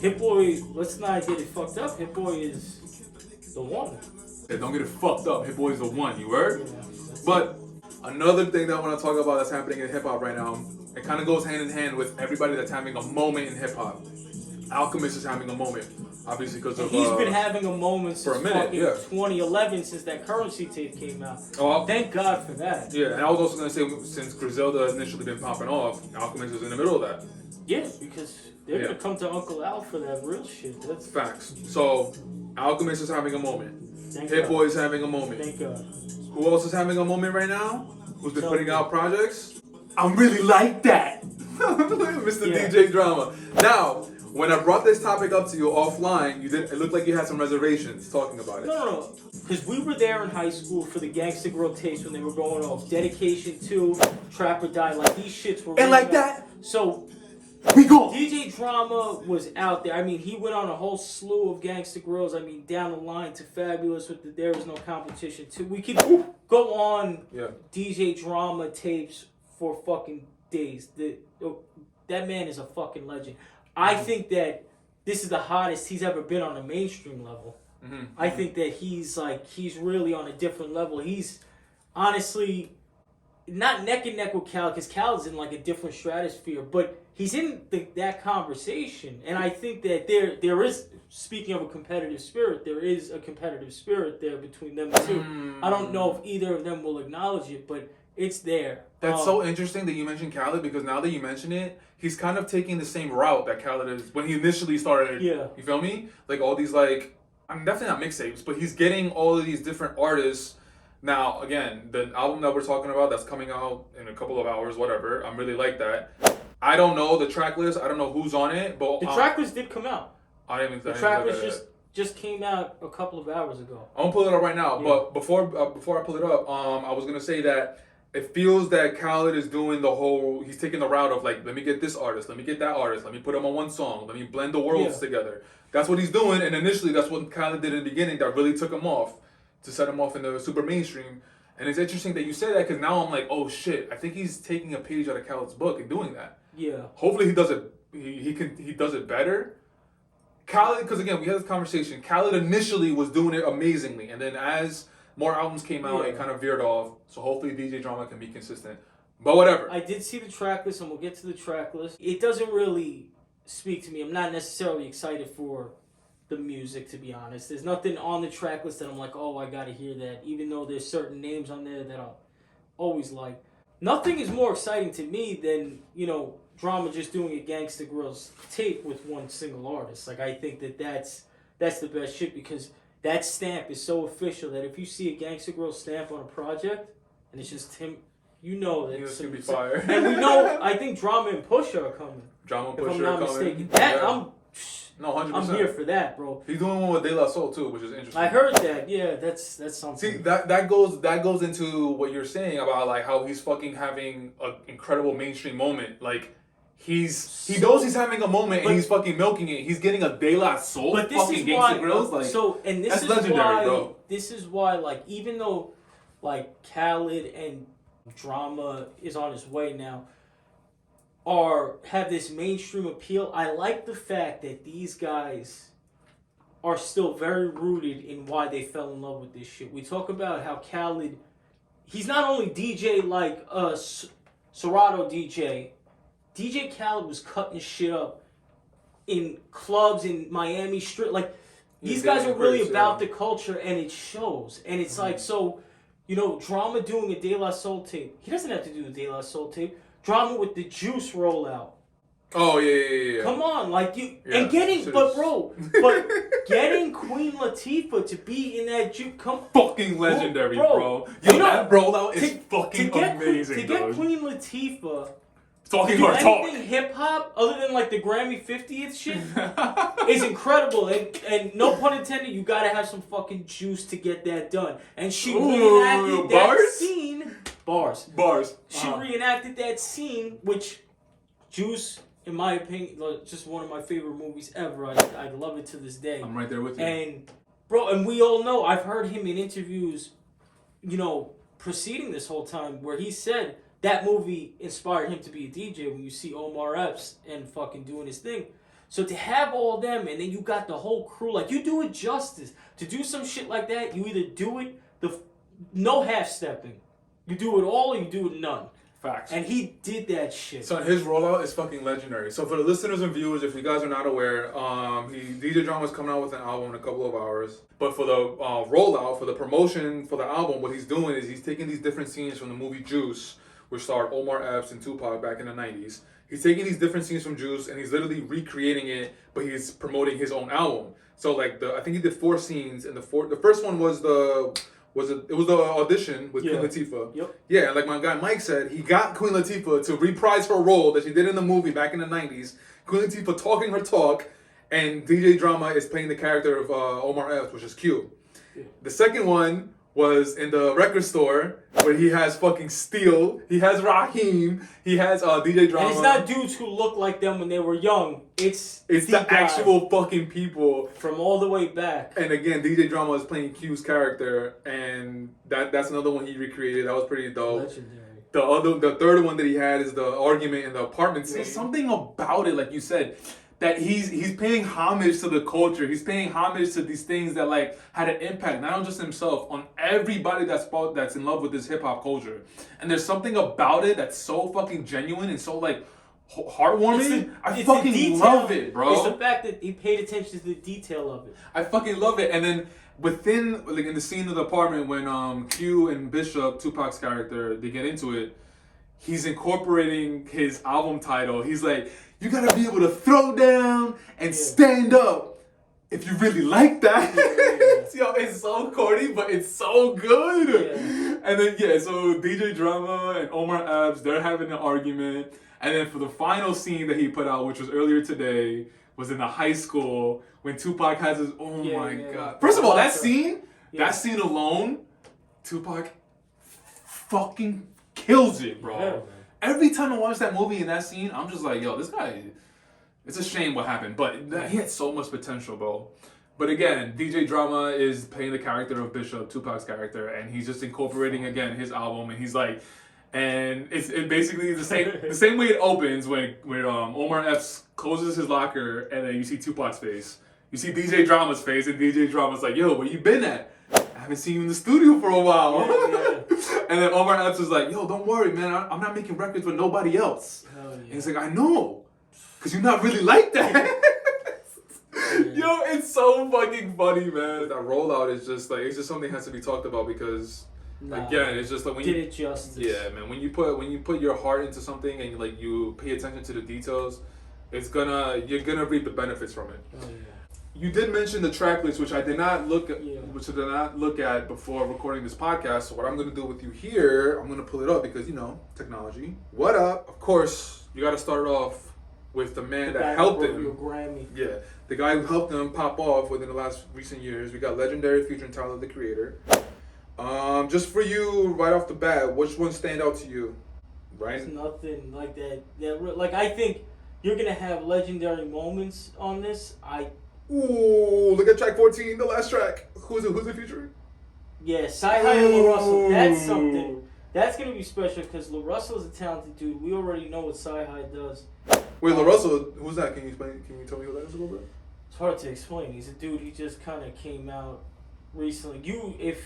Hit Boy, let's not get it fucked up. Hit Boy is the one. Yeah, don't get it fucked up. Hit Boy is the one. You heard? Yeah, but another thing that I want to talk about that's happening in hip hop right now, it kind of goes hand in hand with everybody that's having a moment in hip hop. Alchemist is having a moment, obviously because of. He's been having a moment since fucking 2011, since that Currency tape came out. Oh, thank God for that. Yeah, and I was also gonna say since Griselda initially been popping off, Alchemist is in the middle of that. Yeah, because they're gonna come to Uncle Al for that real shit. That's facts. So Alchemist is having a moment. Hit Boy is having a moment. Thank God. Who else is having a moment right now? Who's been putting out projects? I'm really like that, Mr. DJ Drama. Now. when I brought this topic up to you offline, it looked like you had some reservations talking about it. No. Because we were there in high school for the Gangsta Grill tapes when they were going off. Dedication 2, Trap or Die. Like, these shits were... And like that... So... We go. DJ Drama was out there. I mean, he went on a whole slew of Gangsta Grills. I mean, down the line to Fabulous with the There Is No Competition too. We could go on DJ Drama tapes for fucking days. That man is a fucking legend. I think that this is the hottest he's ever been on a mainstream level. Mm-hmm. I think that he's really on a different level. He's honestly not neck and neck with Khaled, because Khaled's in like a different stratosphere, but he's in that conversation. And I think that there is, speaking of a competitive spirit, there is a competitive spirit there between them two. I don't know if either of them will acknowledge it, but it's there. That's so interesting that you mentioned Khaled, because now that you mention it, he's kind of taking the same route that Khaled is when he initially started. Yeah. You feel me? Like all these I'm definitely not mixtapes, but he's getting all of these different artists. Now, again, the album that we're talking about that's coming out in a couple of hours, whatever, I'm really like that. I don't know the track list. I don't know who's on it, but the track list did come out. I didn't even. The track list just came out a couple of hours ago. I'm gonna pull it up right now, but before I pull it up, I was gonna say that it feels that Khaled is doing he's taking the route of like, let me get this artist, let me get that artist, let me put them on one song, let me blend the worlds together. That's what he's doing, and initially that's what Khaled did in the beginning that really took him off, to set him off in the super mainstream. And it's interesting that you say that, because now I'm like, oh shit, I think he's taking a page out of Khaled's book and doing that. Yeah. Hopefully he does it. He does it better. Khaled, because again we had this conversation. Khaled initially was doing it amazingly, and then as more albums came out, it kind of veered off. So hopefully DJ Drama can be consistent. But whatever. I did see the track list, and we'll get to the track list. It doesn't really speak to me. I'm not necessarily excited for the music, to be honest. There's nothing on the track list that I'm like, oh, I gotta hear that. Even though there's certain names on there that I'll always like. Nothing is more exciting to me than, Drama just doing a Gangsta Grills tape with one single artist. Like, I think that's the best shit, because that stamp is so official that if you see a Gangsta Grills stamp on a project and it's just him, that it's gonna be fire. And we know, I think Drama and Pusha are coming. Drama and Pusha are coming. If I'm not mistaken. No, 100%. I'm here for that, bro. He's doing one with De La Soul too, which is interesting. I heard that. Yeah, that's something. See, that goes into what you're saying about like how he's fucking having an incredible mainstream moment. Like he knows he's having a moment and he's fucking milking it. He's getting a De La Soul fucking Gangsta Grills. Like, that's legendary, bro. This is why, like, even though like Khaled and Drama is on his way now, have this mainstream appeal, I like the fact that these guys are still very rooted in why they fell in love with this shit. We talk about how Khaled, he's not only DJ like Serato DJ. DJ Khaled was cutting shit up in clubs in Miami Street. Like, these guys are really about the culture, and it shows. And it's like, so, Drama doing a De La Soul tape. He doesn't have to do a De La Soul tape. Drama with the Juice rollout. Oh yeah. Come on, like and getting getting Queen Latifah to be in that Juice, fucking legendary, bro. That rollout is fucking amazing. To get Queen Latifah talking her talk. Anything hip hop other than like the Grammy 50th shit is incredible, and no pun intended. You gotta have some fucking juice to get that done, and she reenacted that scene. Bars. She reenacted that scene, which Juice, in my opinion, just one of my favorite movies ever. I love it to this day. I'm right there with you. And, bro, and we all know, I've heard him in interviews, preceding this whole time, where he said that movie inspired him to be a DJ when you see Omar Epps and fucking doing his thing. So to have all them, and then you got the whole crew, like, you do it justice. To do some shit like that, you either do it, no half-stepping. You do it all or you do it none. Facts. And he did that shit. So his rollout is fucking legendary. So for the listeners and viewers, if you guys are not aware, DJ Drama's coming out with an album in a couple of hours. But for the rollout, for the promotion for the album, what he's doing is he's taking these different scenes from the movie Juice, which starred Omar Epps and Tupac back in the 90s. He's taking these different scenes from Juice and he's literally recreating it, but he's promoting his own album. So like I think he did 4 scenes, and the first one was the audition with Queen Latifah. Yep. Yeah, and like my guy Mike said, he got Queen Latifah to reprise her role that she did in the movie back in the 90s, Queen Latifah talking her talk, and DJ Drama is playing the character of Omar Epps, which is cute. Yeah. The second one was in the record store where he has fucking Steel, he has Raheem, he has DJ Drama. And it's not dudes who look like them when they were young. It's the actual fucking people from all the way back. And again, DJ Drama is playing Q's character, and that's another one he recreated. That was pretty dope. Legendary. The third one that he had is the argument in the apartment. There's something about it, like you said, that he's paying homage to the culture. He's paying homage to these things that like had an impact, not on just himself, on everybody that's in love with this hip hop culture. And there's something about it that's so fucking genuine and so like heartwarming. I fucking love it, bro. It's the fact that he paid attention to the detail of it. I fucking love it. And then within, like in the scene of the apartment when Q and Bishop, Tupac's character, they get into it, he's incorporating his album title. He's like, you gotta be able to throw down and stand up if you really like that. Yo, it's so corny, but it's so good. Yeah. And then, so DJ Drama and Omar Epps, they're having an argument. And then for the final scene that he put out, which was earlier today, was in the high school when Tupac has his, God. First of all, that scene alone, Tupac fucking kills it, bro. Yeah. Every time I watch that movie and that scene, I'm just like, yo, this guy, it's a shame what happened, but he had so much potential, bro. But again, DJ Drama is playing the character of Bishop, Tupac's character, and he's just incorporating again his album, and he's like, and it's basically the same way it opens when Omar Epps closes his locker, and then you see Tupac's face, you see DJ Drama's face, and DJ Drama's like, yo, where you been at? I haven't seen you in the studio for a while. Yeah. And then Omar Epps is like, yo, don't worry, man. I'm not making records with nobody else. Yeah. And he's like, I know. Because you're not really like that. Yo, it's so fucking funny, man. That rollout is just like, it's just something that has to be talked about because, again, it's just like when did it justice. Yeah, man. When you put your heart into something and you pay attention to the details, you're gonna reap the benefits from it. Oh, yeah. You did mention the track list, which I did not look at before recording this podcast. So what I'm going to do with you here, I'm going to pull it up because, technology. What up? Of course, you got to start off with the man that helped him. Grammy. Yeah, the guy who helped him pop off within the last recent years. We got Legendary featuring Tyler, the Creator. Just for you, right off the bat, which one stand out to you? Right? There's nothing like that. Like, I think you're going to have legendary moments on this. Ooh, look at track 14, the last track. Who's it featuring? Yeah, Sci-Hi and La Russell. That's something. That's going to be special because La Russell's a talented dude. We already know what Sci-Hi does. Wait, La Russell, who's that? Can you tell me who that is a little bit? It's hard to explain. He's a dude, he just kind of came out recently. If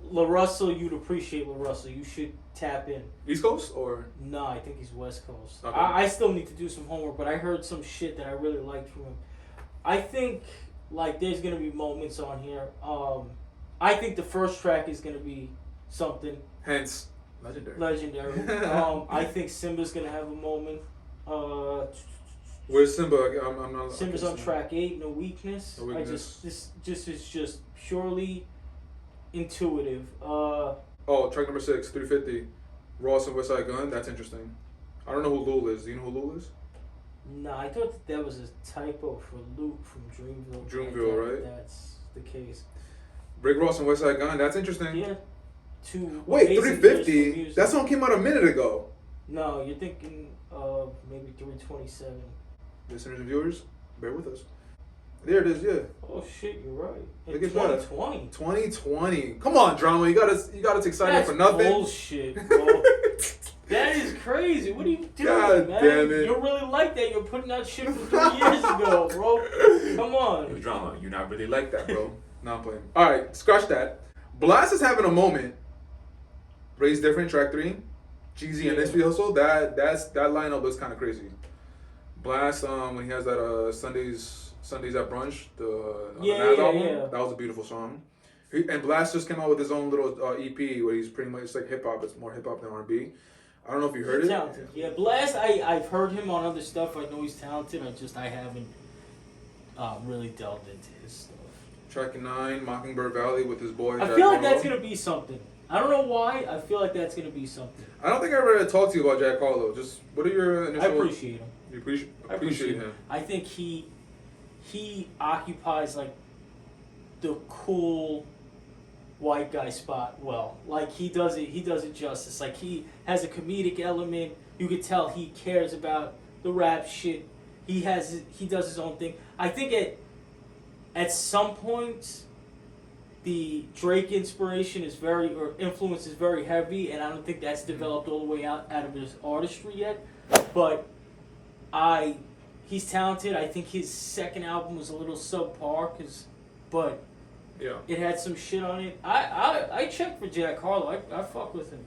La Russell, you'd appreciate La Russell. You should tap in. East Coast or? No, I think he's West Coast. Okay. I still need to do some homework, but I heard some shit that I really liked from him. I think, there's going to be moments on here. I think the first track is going to be something. Hence, legendary. I think Simba's going to have a moment. Where's Simba? I'm not. Simba's on track 8, No Weakness. This is just purely intuitive. Track number 6, 350. Ross and Westside Gun. That's interesting. I don't know who Lul is. Do you know who Lul is? No, I thought that was a typo for Luke from Dreamville. Dreamville, right? That's the case. Rick Ross and Westside Gun. That's interesting. Yeah. Wait, 350? That song came out a minute ago. No, you're thinking of maybe 327. Listeners and viewers, bear with us. There it is, yeah. Oh shit, you're right. Look at 2020. 2020. Come on, Drama. You got us excited That's for nothing. Bullshit, bro. That is crazy. What are you doing, God man? Damn it. You're really like that. You're putting out shit from 3 years ago, bro. Come on. Drama, you're not really like that, bro. No, I'm playing. All right, scratch that. Blast is having a moment. Ray's different, track 3. Jeezy and SP Hustle. That lineup looks kind of crazy. Blast, when he has that Sundays at Brunch, the Nas album, that was a beautiful song. And Blast just came out with his own little EP where he's pretty much like hip hop. It's more hip hop than R&B. I don't know if you heard it. Talented. Yeah, Blast. I've heard him on other stuff. I know he's talented. I haven't really delved into his stuff. Track 9, Mockingbird Valley with his boy. I feel like that's gonna be something. I don't know why. I feel like that's gonna be something. I don't think I ever talked to you about Jack Harlow. Just what are your initial? I appreciate him. You appreciate him. I think he occupies like the cool white guy spot well. Like he does it justice. Like he has a comedic element. You could tell he cares about the rap shit. He does his own thing. I think at some points the Drake inspiration influence is very heavy, and I don't think that's developed all the way out of his artistry yet. But he's talented. I think his second album was a little subpar, but it had some shit on it. I checked for Jack Harlow. I fuck with him.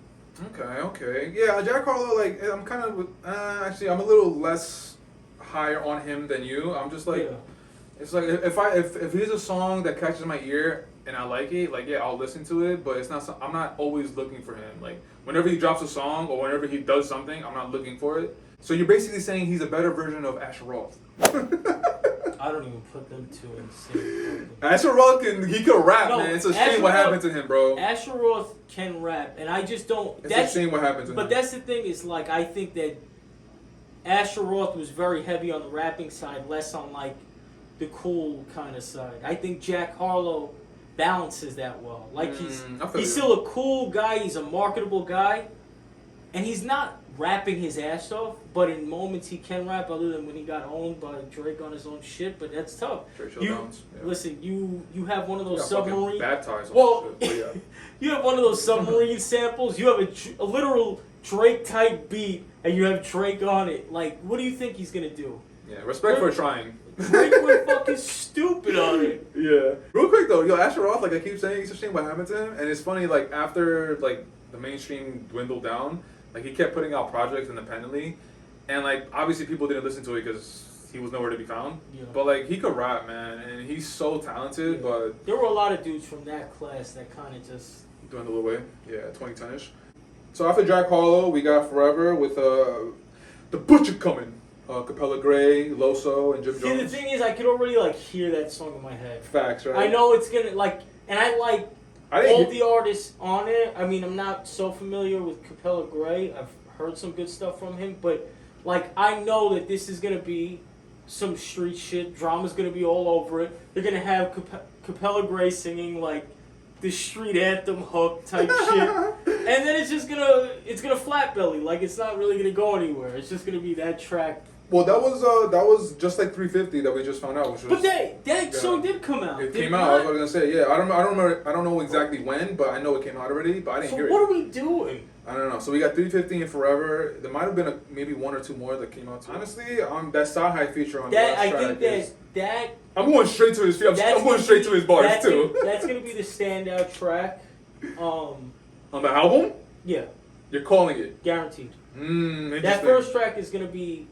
Okay. Yeah, Jack Harlow, like, I'm kind of, actually, I'm a little less higher on him than you. I'm just like, it's like, if here's a song that catches my ear and I like it, like, yeah, I'll listen to it, but it's not, I'm not always looking for him. Like, whenever he drops a song or whenever he does something, I'm not looking for it. So you're basically saying he's a better version of Asher Roth. I don't even put them two in the same. Asher Roth he could rap, man. It's a shame what happened to him, bro. Asher Roth can rap, and I just don't. It's a shame what happened to him. But that's the thing is, like, I think that Asher Roth was very heavy on the rapping side, less on like the cool kind of side. I think Jack Harlow balances that well. Like he's still a cool guy. He's a marketable guy, and he's not rapping his ass off, but in moments he can rap, other than when he got owned by Drake on his own shit. But that's tough. Listen, you have one of those submarine. Baptized you have one of those submarine samples. You have a literal Drake type beat, and you have Drake on it. Like, what do you think he's gonna do? Yeah, respect for trying. Drake went fucking stupid on it. Yeah. Real quick though, Asher Roth, like I keep saying, it's a shame what happened to him, and it's funny. Like after like the mainstream dwindled down. Like, he kept putting out projects independently, and, like, obviously people didn't listen to it because he was nowhere to be found. Yeah. But, like, he could rap, man, and he's so talented, but... There were a lot of dudes from that class that kind of just... dwindled away. Yeah, 2010-ish. So after Jack Harlow, we got Forever with The Butcher coming. Capella Gray, Loso, and Jim Jones. See, the thing is, I could already, like, hear that song in my head. Facts, right? I know it's gonna, like... And I like... all the artists on it. I mean, I'm not so familiar with Capella Gray. I've heard some good stuff from him, but like I know that this is gonna be some street shit. Drama's gonna be all over it. They're gonna have Capella Gray singing like the street anthem hook type shit, and then it's gonna flat belly. Like it's not really gonna go anywhere. It's just gonna be that track. Well, that was just like 350 that we just found out. Which was, but that song did come out. It came out. I was gonna say, yeah. I don't know exactly when, but I know it came out already. But I didn't hear it. So what are we doing? I don't know. So we got 350 and Forever. There might have been maybe one or two more that came out too. Honestly, that Sahai feature on that, the last track. I think that I'm going straight to his. I'm going straight to his bars too. That's gonna be the standout track. On the album? Yeah. You're calling it? Guaranteed. That first track is gonna be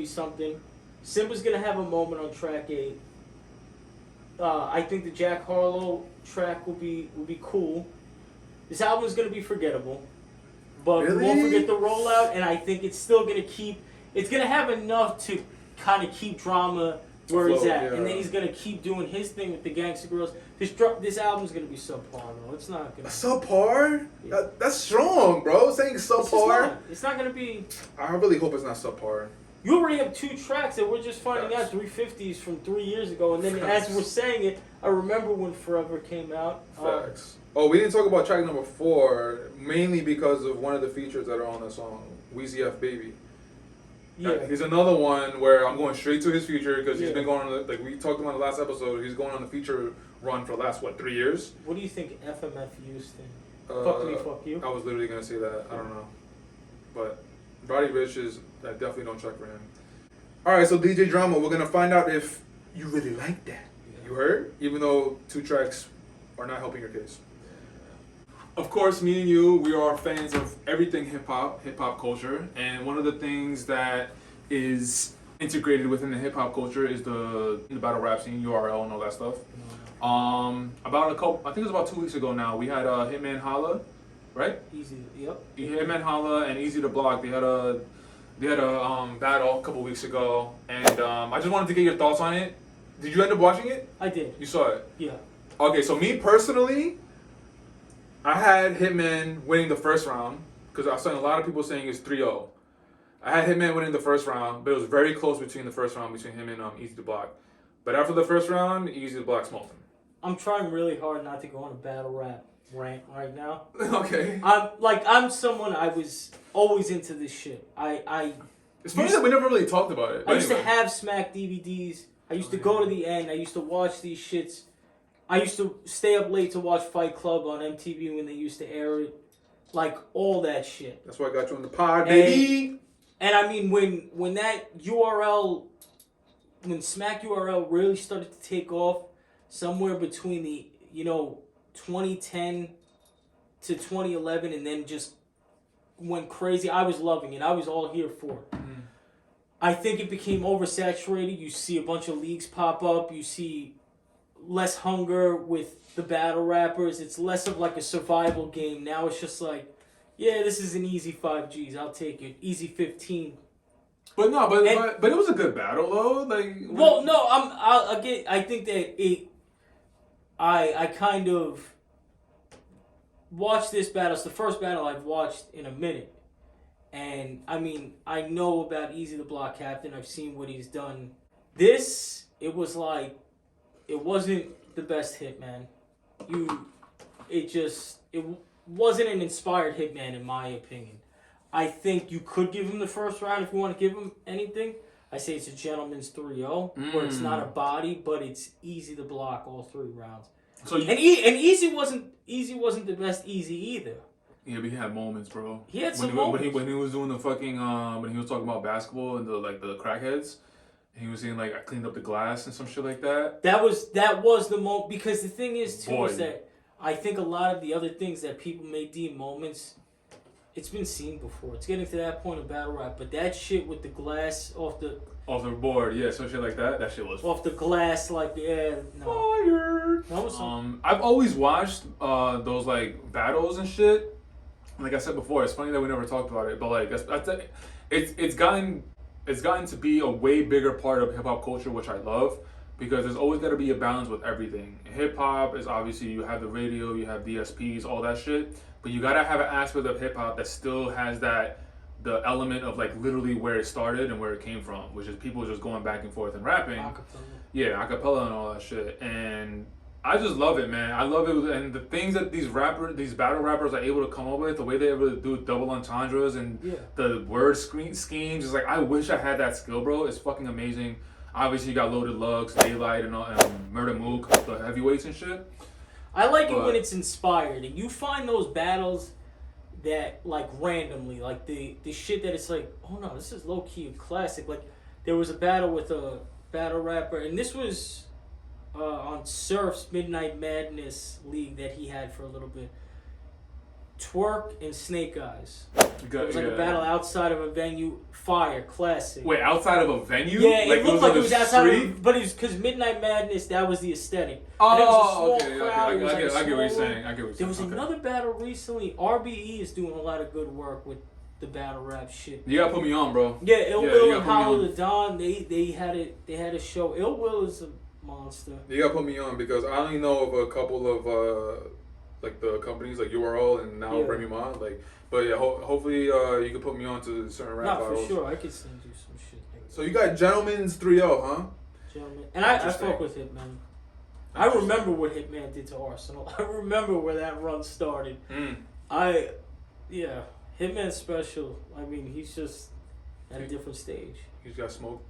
something. Simba's gonna have a moment on track 8. I think the Jack Harlow track will be cool. This album is gonna be forgettable, but we won't forget the rollout. And I think it's still gonna it's gonna have enough to kind of keep Drama where he's at, and then he's gonna keep doing his thing with the Gangsta Girls. This album's gonna be subpar though. It's not gonna. Subpar? Yeah. That's strong, bro. Saying subpar. It's not gonna be. I really hope it's not subpar. You already have 2 tracks that we're just finding out 350s from 3 years ago, and then as we're saying it, I remember when Forever came out. Facts. We didn't talk about track number 4 mainly because of one of the features that are on the song, Weezy F Baby. Yeah, he's another one where I'm going straight to his future because he's been going on, like we talked about in the last episode, he's going on the feature run for the last, 3 years? What do you think FMF Houston? Fuck me, fuck you? I was literally going to say that. I don't know. But Roddy Ricch I definitely don't check for him. Alright, so DJ Drama, we're going to find out if you really like that. Yeah. You heard? Even though 2 tracks are not helping your case. Of course, me and you, we are fans of everything hip hop culture, and one of the things that is integrated within the hip hop culture is the battle rap scene, URL, and all that stuff. I think it was about 2 weeks ago now. We had Hitman Holla, right? Easy, yep. Hitman Holla and Easy to Block. They had a battle a couple weeks ago, and I just wanted to get your thoughts on it. Did you end up watching it? I did. You saw it? Yeah. Okay, so me personally, I had Hitman winning the first round because I saw a lot of people saying it's 3-0. I had Hitman winning the first round, but it was very close between the first round between him and Easy to Block. But after the first round, Easy to Block smoked him. I'm trying really hard not to go on a battle rap rant right now. Okay. I'm someone I was always into this shit. It's funny that we never really talked about it. I used to have Smack DVDs. I used to go to the end. I used to watch these shits. I used to stay up late to watch Fight Club on MTV when they used to air it. Like, all that shit. That's why I got you on the pod, baby. And I mean, when that URL, when Smack URL really started to take off, somewhere between the, 2010 to 2011, and then just went crazy, I was loving it. I was all here for it. Mm. I think it became oversaturated. You see a bunch of leagues pop up. You see less hunger with the battle rappers. It's less of like a survival game. Now it's just like, yeah, this is an easy 5Gs. I'll take it. Easy 15. But no, but it was a good battle though. Like, well, no, I think that I kind of watched this battle. It's the first battle I've watched in a minute. And, I mean, I know about Easy the Block Captain. I've seen what he's done. This, it was like, it wasn't the best Hitman. It wasn't an inspired Hitman, in my opinion. I think you could give him the first round if you want to give him anything. I say it's a gentleman's 3-0, where it's not a body, but it's easy to block all 3 rounds. So and Easy wasn't the best Easy either. Yeah, but he had moments, bro. He had some moments. When he was doing the fucking when he was talking about basketball and the crackheads, and he was saying like I cleaned up the glass and some shit like that. That was the moment, because the thing is too is that I think a lot of the other things that people may deem moments, it's been seen before. It's getting to that point of battle rap, but that shit with the glass off the board, yeah, some shit like that. That shit was off the glass, like fire. I've always watched those like battles and shit. Like I said before, it's funny that we never talked about it, but like it's gotten to be a way bigger part of hip hop culture, which I love, because there's always got to be a balance with everything. Hip hop is obviously, you have the radio, you have DSPs, all that shit, but you gotta have an aspect of hip hop that still has the element of like literally where it started and where it came from, which is people just going back and forth and rapping. Yeah, acapella and all that shit. And I just love it, man. I love it, and the things that these battle rappers are able to come up with, the way they're able to do double entendres and the word schemes, is like, I wish I had that skill, bro. It's fucking amazing. Obviously, you got Loaded Lugs, Daylight, and Murder Mook, the heavyweights and shit. I like it when it's inspired, and you find those battles that, like, randomly, like the shit that it's like, oh no, this is low key a classic. Like, there was a battle with a battle rapper, and this was on Surf's Midnight Madness League that he had for a little bit. Twerk and Snake Eyes. It was like a battle outside of a venue. Fire, classic. Wait, outside of a venue? Yeah, like it looked like it was outside of, but it was because Midnight Madness, that was the aesthetic. Oh, okay. I get what you're saying. There was another battle recently. RBE is doing a lot of good work with the battle rap shit. You gotta put me on, bro. Yeah, Ill Will and Hollow the Don, they had a show. Ill Will is a monster. You gotta put me on, because I only know of a couple of like the companies like URL and now Remy Ma, like, but yeah, hopefully you can put me on to certain rap battles. For sure, I could send you some shit. So you got Gentleman's 3-0, huh? Gentleman, and I fuck with Hitman. I remember what Hitman did to Arsenal. I remember where that run started. Hitman's special. I mean, he's just at a different stage. He's got smoke.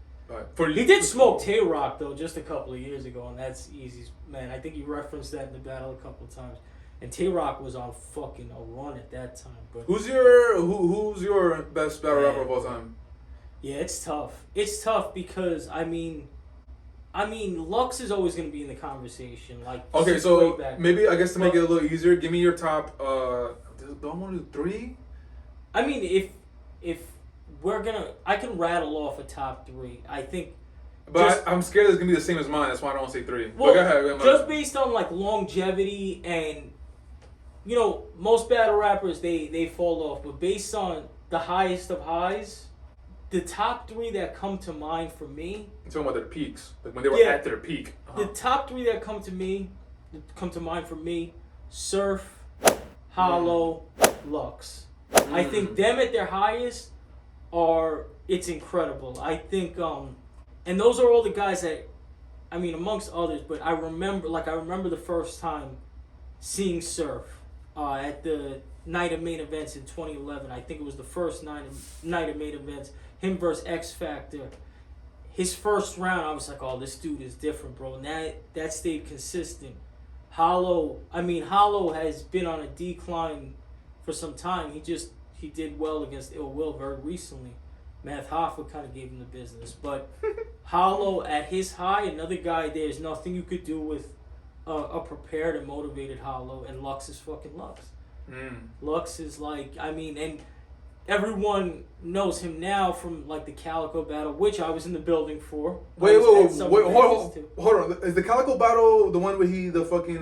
He did smoke Tay-Rock though just a couple of years ago, and that's easy. Man, I think he referenced that in the battle a couple of times. And Tay-Rock was on fucking a run at that time. But who's your best battle rapper of all time? Yeah, it's tough. It's tough because I mean, Lux is always going to be in the conversation. Like, okay, so maybe I guess to make it a little easier, give me your top. Do I want to do 3? I mean, if we're gonna, I can rattle off a top 3. I think. But I'm scared it's gonna be the same as mine. That's why I don't say 3. Well, go ahead. Just based on like longevity and, most battle rappers they fall off. But based on the highest of highs, the top 3 that come to mind for me. You're talking about their peaks, like when they were at their peak. The top 3 that come to mind for me: Surf, Hollow, Lux. I think them at their highest it's incredible. I think and those are all the guys that, I mean, amongst others, but I remember the first time seeing Surf at the night of main events in 2011. I think it was the first night of main events. Him versus X Factor. His first round, I was like, oh, this dude is different, bro. And that stayed consistent. Hollow has been on a decline for some time. He did well against Ill Will very recently. Matt Hoffa kind of gave him the business. But Hollow at his high, another guy, there's nothing you could do with a prepared and motivated Hollow, and Lux is fucking Lux. Lux is like, I mean, and everyone knows him now from like the Calico battle, which I was in the building for. Wait, hold on. Is the Calico battle the one where he the fucking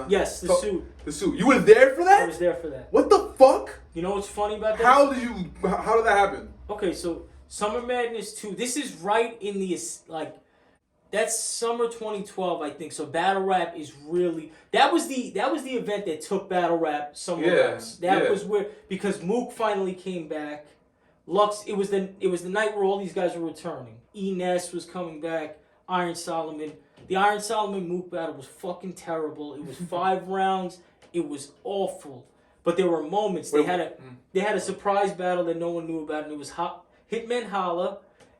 Yes, the suit. The suit. You were there for that? I was there for that. What the fuck? You know what's funny about that? How did that happen? Okay, so Summer Madness 2. This is right in the like. That's summer 2012, I think. So battle rap is really that was the event that took battle rap somewhere else. That was where, because Mook finally came back. Lux, it was the night where all these guys were returning. Ness was coming back. Iron Solomon. The Iron Solomon Mook battle was fucking terrible. It was 5 rounds. It was awful. But there were moments. They had a surprise battle that no one knew about, and it was Hitman Holla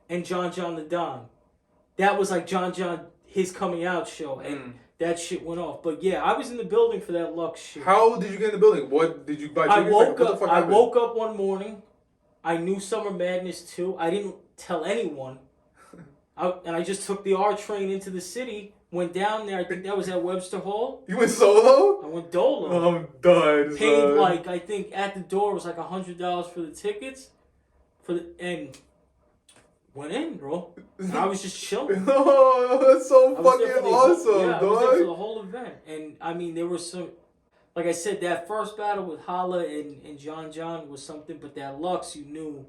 and John the Don. That was like John, his coming out show, and that shit went off. But yeah, I was in the building for that Lux shit. How did you get in the building? What did you buy? I woke up one morning. I knew Summer Madness 2. I didn't tell anyone. And I just took the R train into the city, went down there. I think that was at Webster Hall. You went solo? I went dolo. Oh, I'm done. Paid like, I think at the door was like $100 for the tickets. And went in, bro. And I was just chilling. Oh, that's so fucking awesome, dog. I was there for the whole event. And I mean, there was some, like I said, that first battle with Holla and John was something, but that Lux, you knew.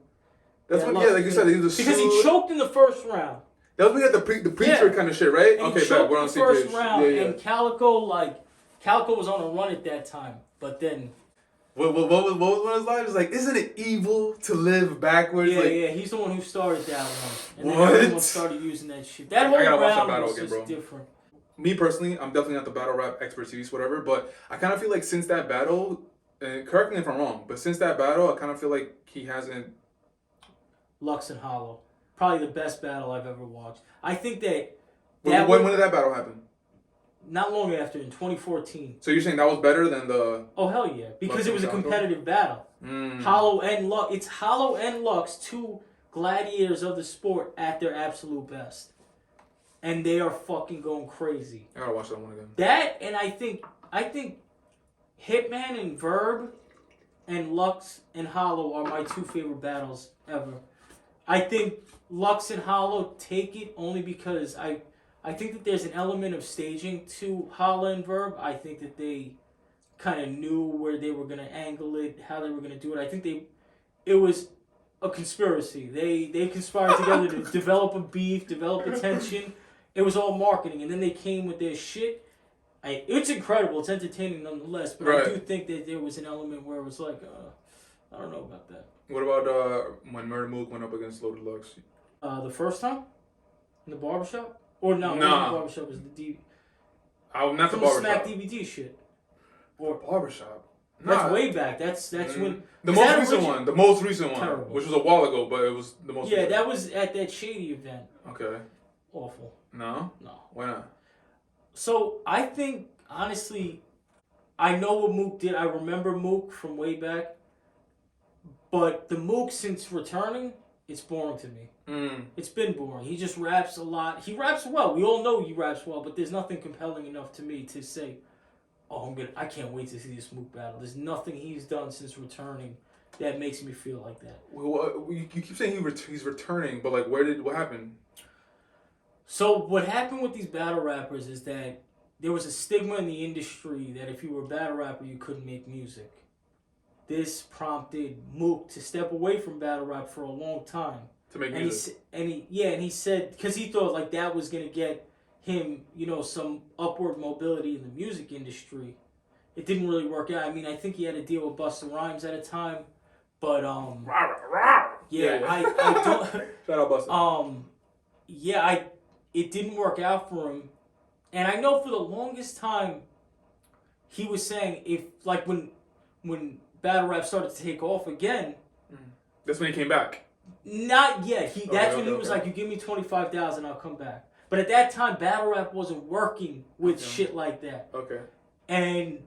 That's what, like you said, he was because he choked in the first round. That was when he had the preacher kind of shit, right? And okay, back. We're on the first round, and Calico was on a run at that time, but then. What was one of his lines? Like, isn't it evil to live backwards? Yeah, he's the one who started that one. And then everyone started using that shit. That whole round was just different. Me personally, I'm definitely not the battle rap expertise, whatever, but I kind of feel like since that battle, and correct me if I'm wrong, but since that battle, I kind of feel like he hasn't... Lux and Hollow. Probably the best battle I've ever watched. I think that... When did that battle happen? Not long after, in 2014. So you're saying that was better than the... Oh, hell yeah. Because it was a competitive battle. Hollow and Lux. It's Hollow and Lux, 2 gladiators of the sport at their absolute best. And they are fucking going crazy. I gotta watch that one again. That, and I think Hitman and Verb and Lux and Hollow are my 2 favorite battles ever. I think Lux and Hollow take it only because I think that there's an element of staging to Holla and Verb. I think that they kind of knew where they were going to angle it, how they were going to do it. I think it was a conspiracy. They conspired together to develop a beef, develop a tension. It was all marketing. And then they came with their shit. It's incredible. It's entertaining nonetheless. But I do think that there was an element where it was like, I don't know about that. What about when Murder Mook went up against Loaded Lux? The first time? In the barbershop? Or no, the barbershop was the DVD. Not the barbershop. Smack DVD shit. Or barbershop. That's way back. That's when the most recent one, terrible. Which was a while ago, but it was the most. Yeah, recent. that was at that Shady event. Okay. Awful. No. Why not? So I think honestly, I know what Mook did. I remember Mook from way back, but the Mook since returning, it's boring to me. It's been boring. He just raps a lot. He raps well. We all know he raps well, but there's nothing compelling enough to me to say, oh, I can't wait to see this Mook battle. There's nothing he's done since returning that makes me feel like that. Well, you keep saying he's returning, but like, what happened? So what happened with these battle rappers is that there was a stigma in the industry that if you were a battle rapper, you couldn't make music. This prompted Mook to step away from battle rap for a long time. To make music. And he said, because he thought like that was going to get him, some upward mobility in the music industry. It didn't really work out. I mean, I think he had a deal with Busta Rhymes at a time, but Yeah, yeah. I don't. Shout out Busta. Yeah, it didn't work out for him, and I know for the longest time, he was saying if like when battle rap started to take off again. That's when he came back. Not yet. That's when he was like, "You give me 25,000, I'll come back." But at that time, battle rap wasn't working with shit like that. Okay. And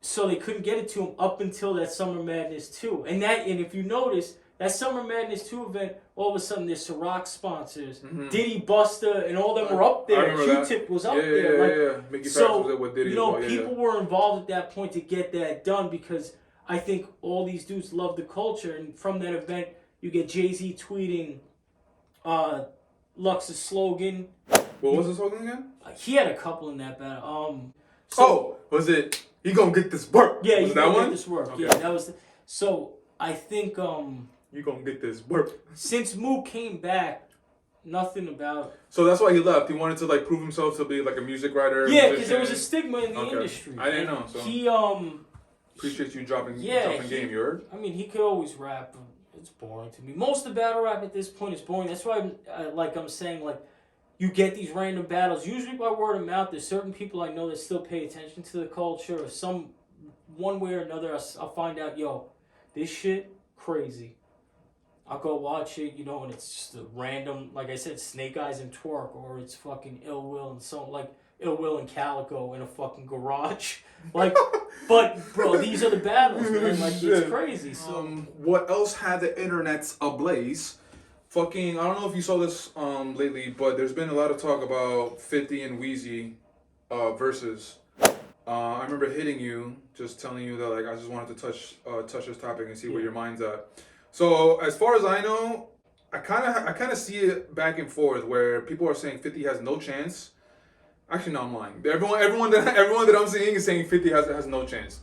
so they couldn't get it to him up until that Summer Madness 2. And if you notice, that Summer Madness 2 event, all of a sudden there's Ciroc sponsors. Diddy, Busta, and all them were up there. Q-Tip was up there. Yeah. Mickey so, was with Diddy. People were involved at that point to get that done because I think all these dudes love the culture. And from that event, you get Jay-Z tweeting Lux's slogan. What was the slogan again? He had a couple in that battle. Was it, he gonna get this work? Yeah, was he that gonna one? get this work. Okay. Yeah, that was... So, I think... You gonna get this work. Since Mook came back, nothing about... So that's why he left. He wanted to like prove himself to be like a music writer. Yeah, because there was a stigma in the industry. I didn't know. So he appreciate you dropping game. You heard? I mean, he could always rap. It's boring to me. Most of battle rap at this point is boring. That's why I'm saying like you get these random battles usually by word of mouth. There's certain people I know that still pay attention to the culture, or some one way or another. I'll find out. This shit crazy. I'll go watch it, and it's just a random, like I said, Snake Eyes and Twerk, or it's fucking Ill Will and Ill Will and Calico in a fucking garage. Like, but bro, these are the battles, man. Like, it's crazy. So, what else had the internets ablaze? Fucking, I don't know if you saw this lately, but there's been a lot of talk about 50 and Weezy versus. I remember hitting you, just telling you that like I just wanted to touch this topic and see where your mind's at. So as far as I know, I kind of see it back and forth where people are saying 50 has no chance. Actually, no, I'm lying. Everyone that I'm seeing is saying 50 has no chance.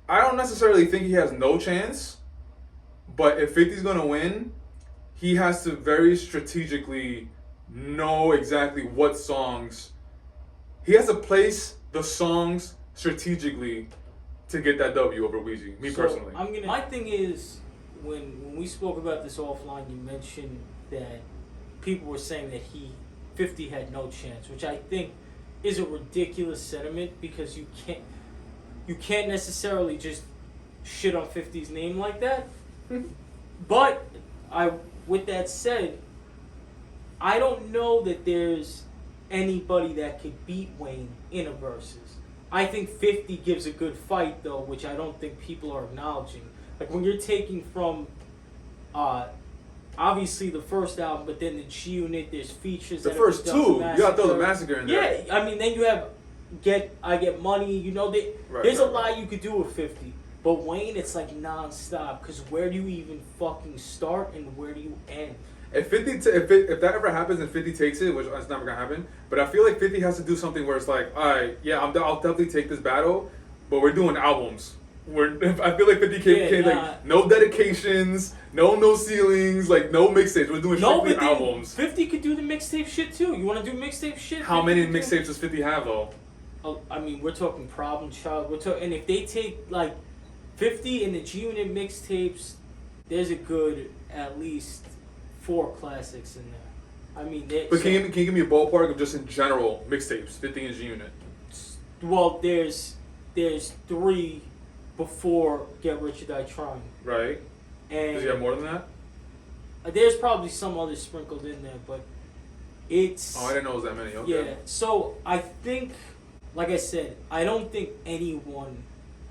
I don't necessarily think he has no chance, but if 50's gonna win, he has to very strategically know exactly what songs. He has to place the songs strategically to get that W over Weezy. Me personally. My thing is, when we spoke about this offline, you mentioned that people were saying that 50 had no chance, which I think is a ridiculous sentiment because you can't necessarily just shit on 50's name like that. But with that said, I don't know that there's anybody that could beat Wayne in a versus. I think 50 gives a good fight though, which I don't think people are acknowledging. Like when you're taking from, obviously the first album, but then the G Unit, there's features. The first two, you gotta throw the Massacre in there. Yeah, I mean then you have I Get Money. There's a lot you could do with 50, but Wayne, it's like non-stop. Because where do you even fucking start and where do you end? If if that ever happens and 50 takes it, which it's never gonna happen, but I feel like 50 has to do something where it's like, all right, yeah, I'll definitely take this battle, but we're doing albums. I feel like 50 came like no dedications, no ceilings, like no mixtapes. We're doing strictly albums. 50 could do the mixtape shit too. You want to do mixtape shit? How many mixtapes does 50 have though? I mean, we're talking Problem Child. And if they take like 50 in the G Unit mixtapes, there's a good at least 4 classics in there. I mean, but can you give me a ballpark of just in general mixtapes, 50 and G Unit? Well, there's 3 before Get Rich or Die Trying. Right. And does he have more than that? There's probably some others sprinkled in there, but it's... Oh, I didn't know it was that many. Okay. Yeah, so I think, like I said, I don't think anyone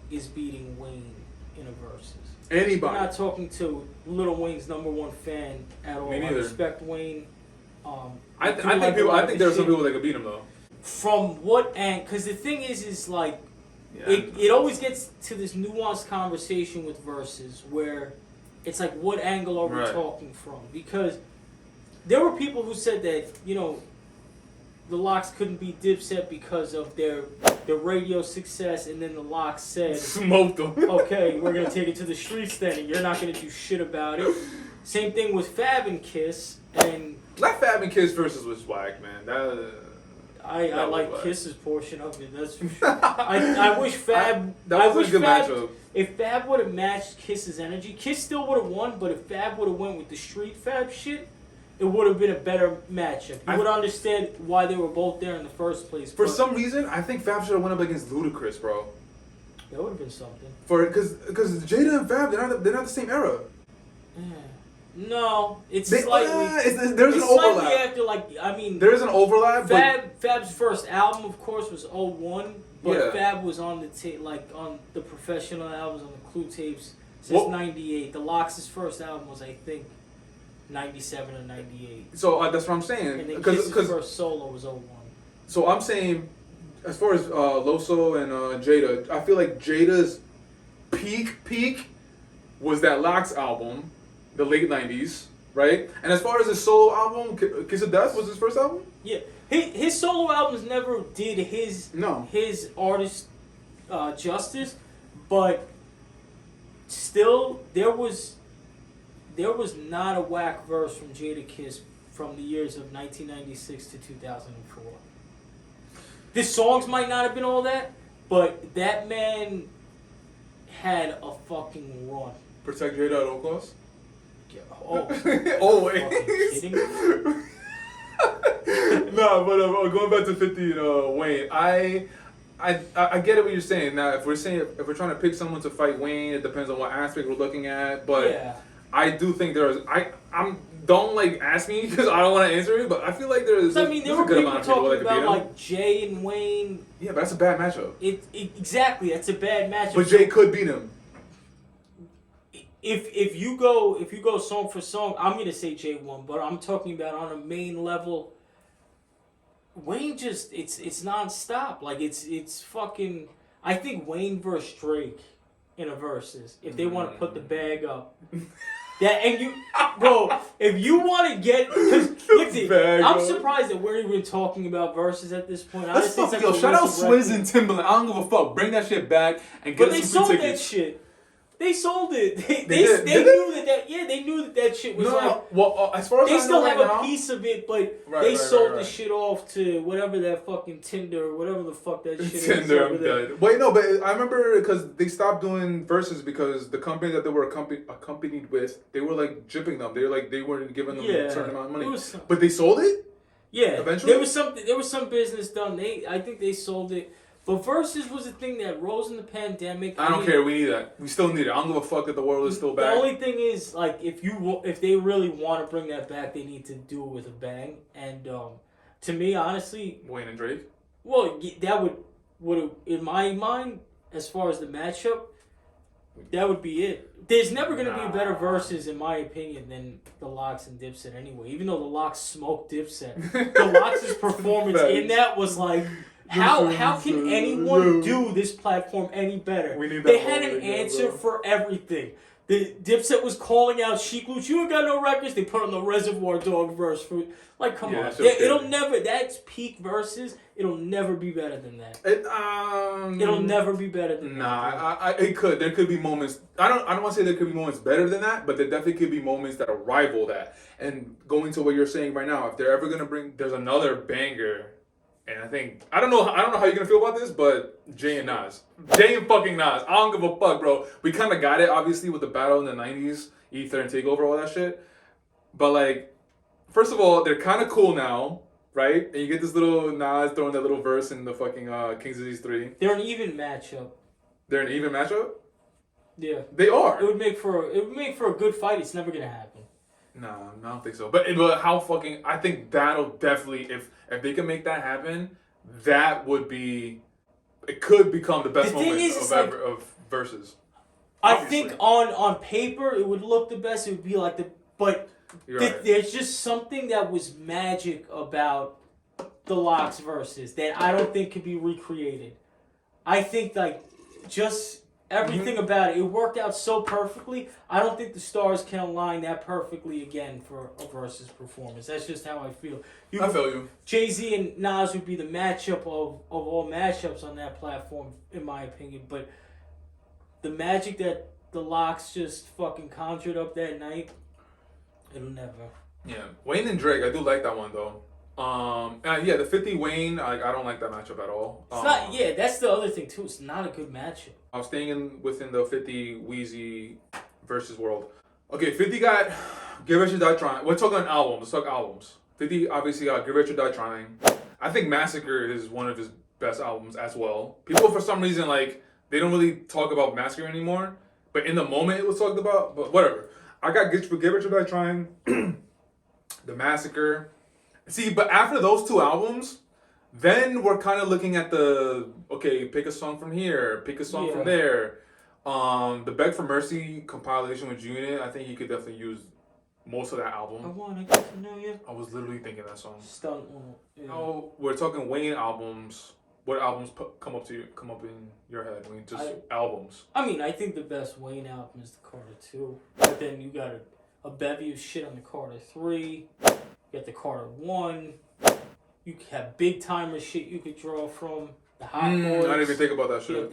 is beating Wayne in a versus. Anybody. I'm not talking to Lil Wayne's #1 fan at all. Me neither. I respect Wayne. I think there are some people that could beat him though. From what end? Because the thing is like, it always gets to this nuanced conversation with verses where it's like, what angle are we talking from? Because there were people who said that, the Lox couldn't beat Dipset because of their radio success, and then the Lox said, smoked them. Okay, we're gonna take it to the streets then, and you're not gonna do shit about it. Same thing with Fab and Kiss, and that Fab and Kiss versus was whack, man. I like Kiss's portion of it. That's for sure. I wish Fab. That was a good matchup. if Fab would have matched Kiss's energy, Kiss still would have won. But if Fab would have went with the street Fab shit, it would have been a better matchup. You would understand why they were both there in the first place. For some reason, I think Fab should have went up against Ludacris, bro. That would have been something. Because Jada and Fab, they're not the same era. Yeah. No, it's slightly. There's an overlap. Slightly after, there is an overlap. Fab's first album, of course, was 01, but Fab was on the on the professional albums on the Clue tapes since '98. The Lox' first album was, I think, '97 or '98. So that's what I'm saying. And then Kiss's first solo was 01. So I'm saying, as far as Loso and Jada, I feel like Jada's peak was that Lox album. The late 90s, right? And as far as his solo album, Kiss of Death was his first album? Yeah. His solo albums never did his artist justice, but still there was not a whack verse from Jada Kiss from the years of 1996 to 2004. The songs might not have been all that, but that man had a fucking run. Protect Jada at all costs? Oh, always. Kidding me? No, but going back to 50 and Wayne, I get it what you're saying. Now, if we're trying to pick someone to fight Wayne, it depends on what aspect we're looking at. But I do think don't ask me because I don't want to answer it. But I feel like there's a good amount of people that could beat him. Like Jay and Wayne. Yeah, but that's a bad matchup. Exactly, that's a bad matchup. But Jay could beat him. If you go song for song, I'm gonna say Jay won, but I'm talking about on a main level. Wayne just it's nonstop. Like it's fucking. I think Wayne versus Drake in a versus if they want to put the bag up. That and you, bro. If you want to get, because I'm surprised that we're even talking about verses at this point. Let's fuck, shout out Swizz and Timbaland. I don't give a fuck. Bring that shit back and get us some free tickets. That shit. They sold it. They knew that shit was as far as they still have a piece of it, but they sold the shit off to whatever that fucking Tinder or whatever the fuck that shit is. Tinder, I'm dead. Wait, no, but I remember because they stopped doing verses because the company that they were accompanied with, they were jipping them. They weren't giving them a certain amount of money. But they sold it. Yeah, eventually there was some business done. I think they sold it. But versus was a thing that rose in the pandemic. I don't care. We need that. We still need it. I don't give a fuck that the world is still back. The only thing is, if they really want to bring that back, they need to do it with a bang. And to me, honestly, Wayne and Drake. Well, that would in my mind, as far as the matchup, that would be it. There's never going to be a better versus, in my opinion, than the Lox and Dipset anyway. Even though the Lox smoked Dipset, the Lox's performance in that was like. How can anyone do this platform any better? They had an answer for everything. The Dipset was calling out Sheek Louch, you ain't got no records. They put on the Reservoir Dog verse. Come on. It'll never, that's peak verses. It'll never be better than that. It'll never be better than that. It could. There could be moments. I don't want to say there could be moments better than that, but there definitely could be moments that rival that. And going to what you're saying right now, if they're ever going to bring, there's another banger. And I don't know how you're gonna feel about this, but Jay and fucking Nas. I don't give a fuck, bro. We kind of got it, obviously, with the battle in the 90s, Ether and Takeover, all that shit. But first of all, they're kind of cool now, right? And you get this little Nas throwing that little verse in the fucking King's Disease 3. They're an even matchup. They're an even matchup? Yeah. They are. It would make for a good fight. It's never gonna happen. No, I don't think so. But how fucking... I think that'll definitely... If they can make that happen, that would be... It could become the best moment of verses. I think on paper, it would look the best. It would be like the... But there's just something that was magic about the Lox verses that I don't think could be recreated. I think, just... Everything about it worked out so perfectly. I don't think the stars can align that perfectly again for a versus performance. That's just how I feel. I feel you. Jay-Z and Nas would be the matchup of all matchups on that platform, in my opinion. But the magic that the Lox just fucking conjured up that night, it'll never. Yeah, Wayne and Drake, I do like that one though. The 50 Wayne, I don't like that matchup at all. It's not. Yeah, that's the other thing too. It's not a good matchup. Staying within the 50 Wheezy versus world. Okay, 50 got Get Rich or Die Trying. We're talking albums. Let's talk albums. 50 obviously got Get Rich or Die Trying. I think Massacre is one of his best albums as well. People, for some reason, like, they don't really talk about Massacre anymore. But in the moment, it was talked about. But whatever. I got Get Rich or Die Trying. The Massacre. See, but after those two albums, then we're kind of looking at the, okay, pick a song from here, pick a song from there. The Beg for Mercy compilation with Unit, I think he could definitely use most of that album. I wanna get to know you. I was literally thinking that song. Stunt one. Yeah. Oh, we're talking Wayne albums. What albums come up in your head? I mean, just albums. I mean, I think the best Wayne album is the Carter 2. But then you got a bevy of shit on the Carter 3. You got the Carter 1. You have big timer shit you could draw from. The Hot Boys. I didn't even think about that shit.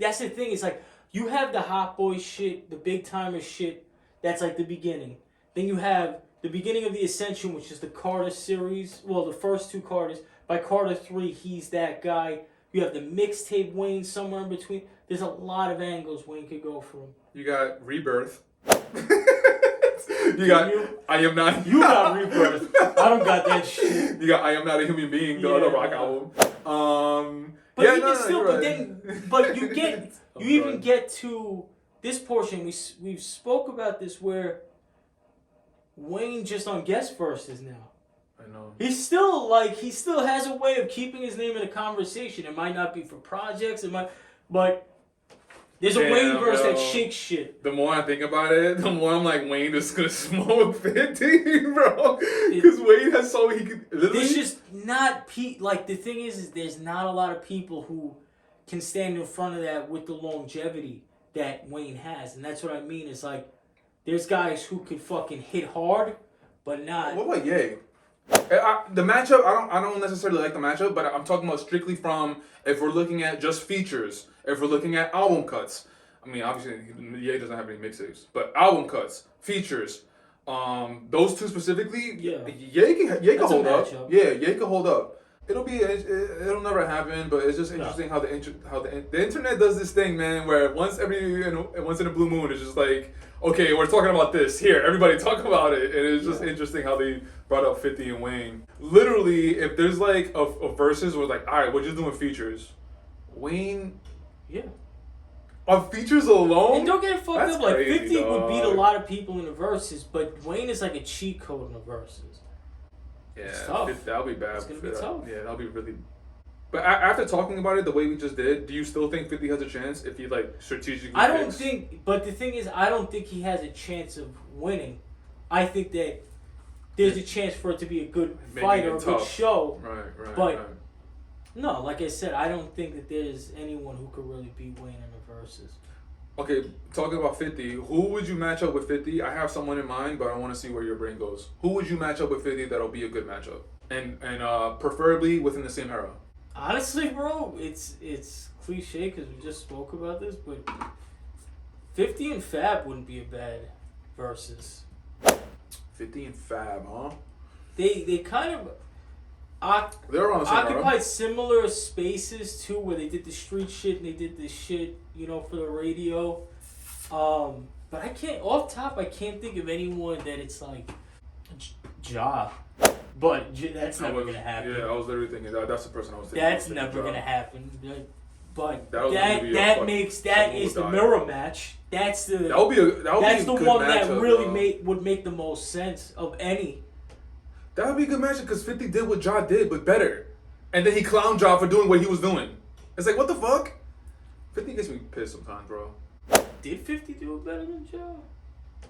That's the thing. It's like you have the Hot Boys shit, the big timer shit. That's like the beginning. Then you have the beginning of the Ascension, which is the Carter series. Well, the first two Carters. By Carter 3, he's that guy. You have the mixtape Wayne somewhere in between. There's a lot of angles Wayne could go from. You got Rebirth. You got I Am Not. You got Rebirth. I don't got that shit. You got I Am Not a Human Being, the other rock album. But yeah, you no, can still, right. but then, but you get, you even get to this portion. We've spoke about this where Wayne just on guest verses now. I know. He still has a way of keeping his name in a conversation. It might not be for projects, but there's a Wayne verse that shakes shit. The more I think about it, the more I'm like, Wayne is gonna smoke 50, bro. Because Wayne has so he could. There's just not like the thing is there's not a lot of people who can stand in front of that with the longevity that Wayne has, and that's what I mean. It's like there's guys who could fucking hit hard, but not. What about Ye? The matchup, I don't necessarily like the matchup, but I'm talking about strictly from if we're looking at just features, if we're looking at album cuts. I mean, obviously, Ye doesn't have any mixtapes, but album cuts, features, those two specifically, Ye can hold up. Yeah, Ye can hold up. It'll never happen, but it's just interesting how the internet does this thing, man. Where once in a blue moon, it's just like, okay, we're talking about this here. Everybody talk about it, and it's just interesting how they brought up 50 and Wayne. Literally, if there's like a verses where like, all right, we're just doing features. Wayne, on features alone. And don't get it fucked up. Like crazy, 50 would beat a lot of people in the verses, but Wayne is like a cheat code in the verses. Yeah, that'll be bad. It's gonna be tough. Yeah, that'll be really. But after talking about it the way we just did, do you still think 50 has a chance if he like strategically? I don't think. But the thing is, I don't think he has a chance of winning. I think that there's a chance for it to be a good fight or a good show. Right. But no, like I said, I don't think that there's anyone who could really beat Wayne in the verses. Okay, talking about 50, who would you match up with 50? I have someone in mind, but I want to see where your brain goes. Who would you match up with 50 that'll be a good matchup? And preferably within the same era. Honestly, bro, it's cliche because we just spoke about this, but 50 and Fab wouldn't be a bad versus. 50 and Fab, huh? They kind of they're on the same occupied era. similar spaces too, where they did the street shit and they did this shit, for the radio. But I can't think of anyone that it's like Ja. But that's never gonna happen. Yeah, I was literally thinking that's the person I was thinking. That's never gonna happen. But that is the mirror match. That's the one that really would make the most sense of any. That would be a good matchup because 50 did what Ja did, but better. And then he clowned Ja for doing what he was doing. It's like, what the fuck? 50 gets me pissed sometimes, bro. Did 50 do it better than Ja?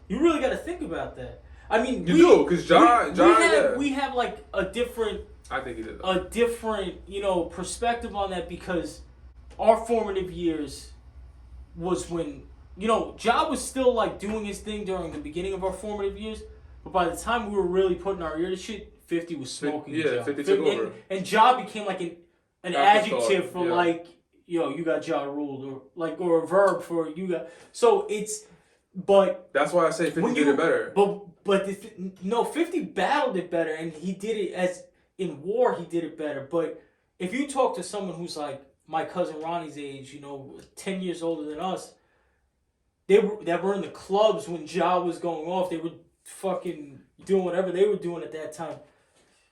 You really got to think about that. I mean, because we have like a different. I think he did. A different, perspective on that because our formative years was when Ja was still like doing his thing during the beginning of our formative years, but by the time we were really putting our ear to shit, 50 was smoking. Ja. 50 took over, and Ja became like an adjective for like, you got Ja ruled, or a verb for you got. So it's. But that's why I say 50 did it better. But 50 battled it better, and he did it as in war. He did it better. But if you talk to someone who's like my cousin Ronnie's age, 10 years older than us, that were in the clubs when Ja was going off. They were fucking doing whatever they were doing at that time.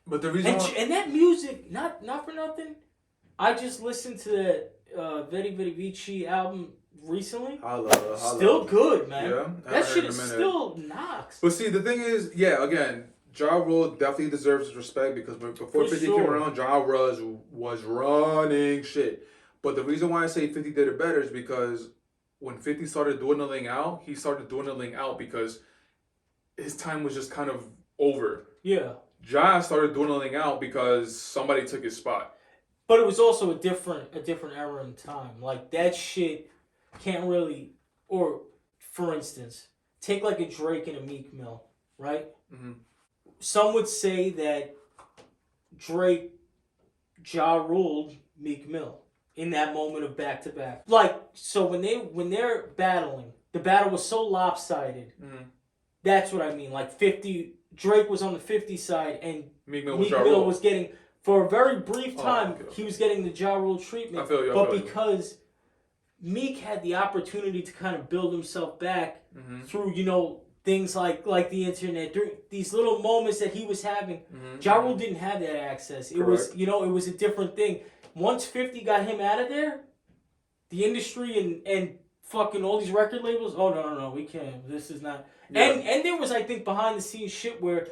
But the reason and that music, not for nothing, I just listened to that Vedi Vedi Vici album recently. Still good, man. Yeah, that shit still knocks. But see, the thing is, again, Ja Rule definitely deserves his respect because before 50 came around, Ja was running shit. But the reason why I say 50 did it better is because when 50 started dwindling out, he started dwindling out because his time was just kind of over. Yeah. Ja started dwindling out because somebody took his spot. But it was also a different era in time. Like, that shit can't really... Or, for instance, take like a Drake and a Meek Mill, right? Mm-hmm. Some would say that Drake Ja ruled Meek Mill in that moment of back-to-back. Like, so when they're battling, the battle was so lopsided. Mm-hmm. That's what I mean. Like, 50... Drake was on the 50 side, and Meek Mill was getting... For a very brief time, he was getting the Ja Rule treatment. I feel you. But because Meek had the opportunity to kind of build himself back through, things like the internet, during these little moments that he was having. Ja Rule didn't have that access. It was, it was a different thing. Once 50 got him out of there, the industry and fucking all these record labels, no, we can't. This is not. Yeah. And there was, I think, behind the scenes shit where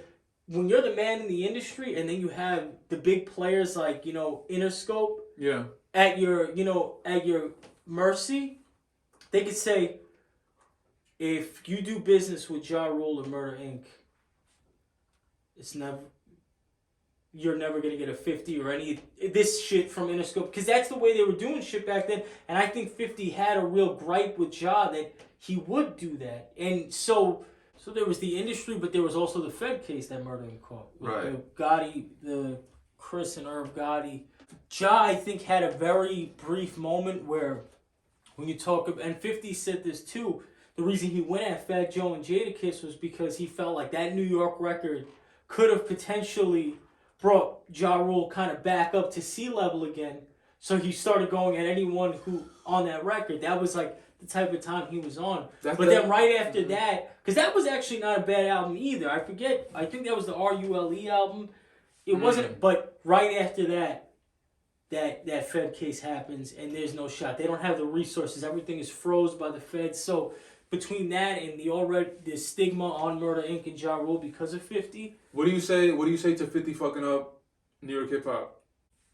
when you're the man in the industry and then you have the big players like, Interscope at your mercy, they could say, if you do business with Ja Rule or Murder Inc., you're never going to get a 50 or any this shit from Interscope. Because that's the way they were doing shit back then. And I think 50 had a real gripe with Ja that he would do that. And so there was the industry, but there was also the Fed case that Murder Inc. caught. With the Chris and Irv Gotti. Ja, I think, had a very brief moment where when you talk about, and 50 said this too, the reason he went at Fat Joe and Jadakiss was because he felt like that New York record could have potentially brought Ja Rule kind of back up to sea level again. So he started going at anyone who on that record. That was like the type of time he was on. Then right after that, because that was actually not a bad album either. I think that was the RULE album. It wasn't, but right after that Fed case happens and there's no shot. They don't have the resources. Everything is froze by the Feds. So between that and the stigma on Murder Inc. and Ja Rule because of 50. What do you say to 50 fucking up New York hip hop?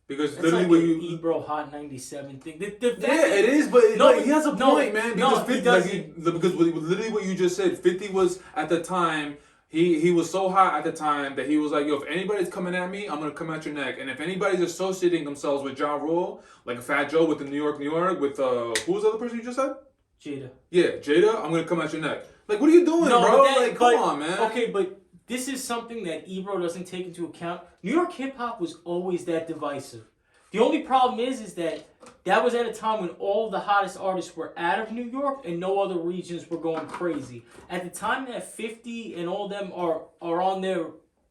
Because it's literally like when you Ebro Hot 97 thing. It is, but he has a point, man. Because 50, because literally what you just said, 50 was at the time. He was so hot at the time that he was like, yo, if anybody's coming at me, I'm gonna come at your neck. And if anybody's associating themselves with Ja Rule, like a Fat Joe with the New York, with who was the other person you just said? Jada. Yeah, Jada, I'm gonna come at your neck. Like, what are you doing, bro? Come on, man. Okay, but this is something that Ebro doesn't take into account. New York hip hop was always that divisive. The only problem is that was at a time when all the hottest artists were out of New York and no other regions were going crazy. At the time that 50 and all them are on their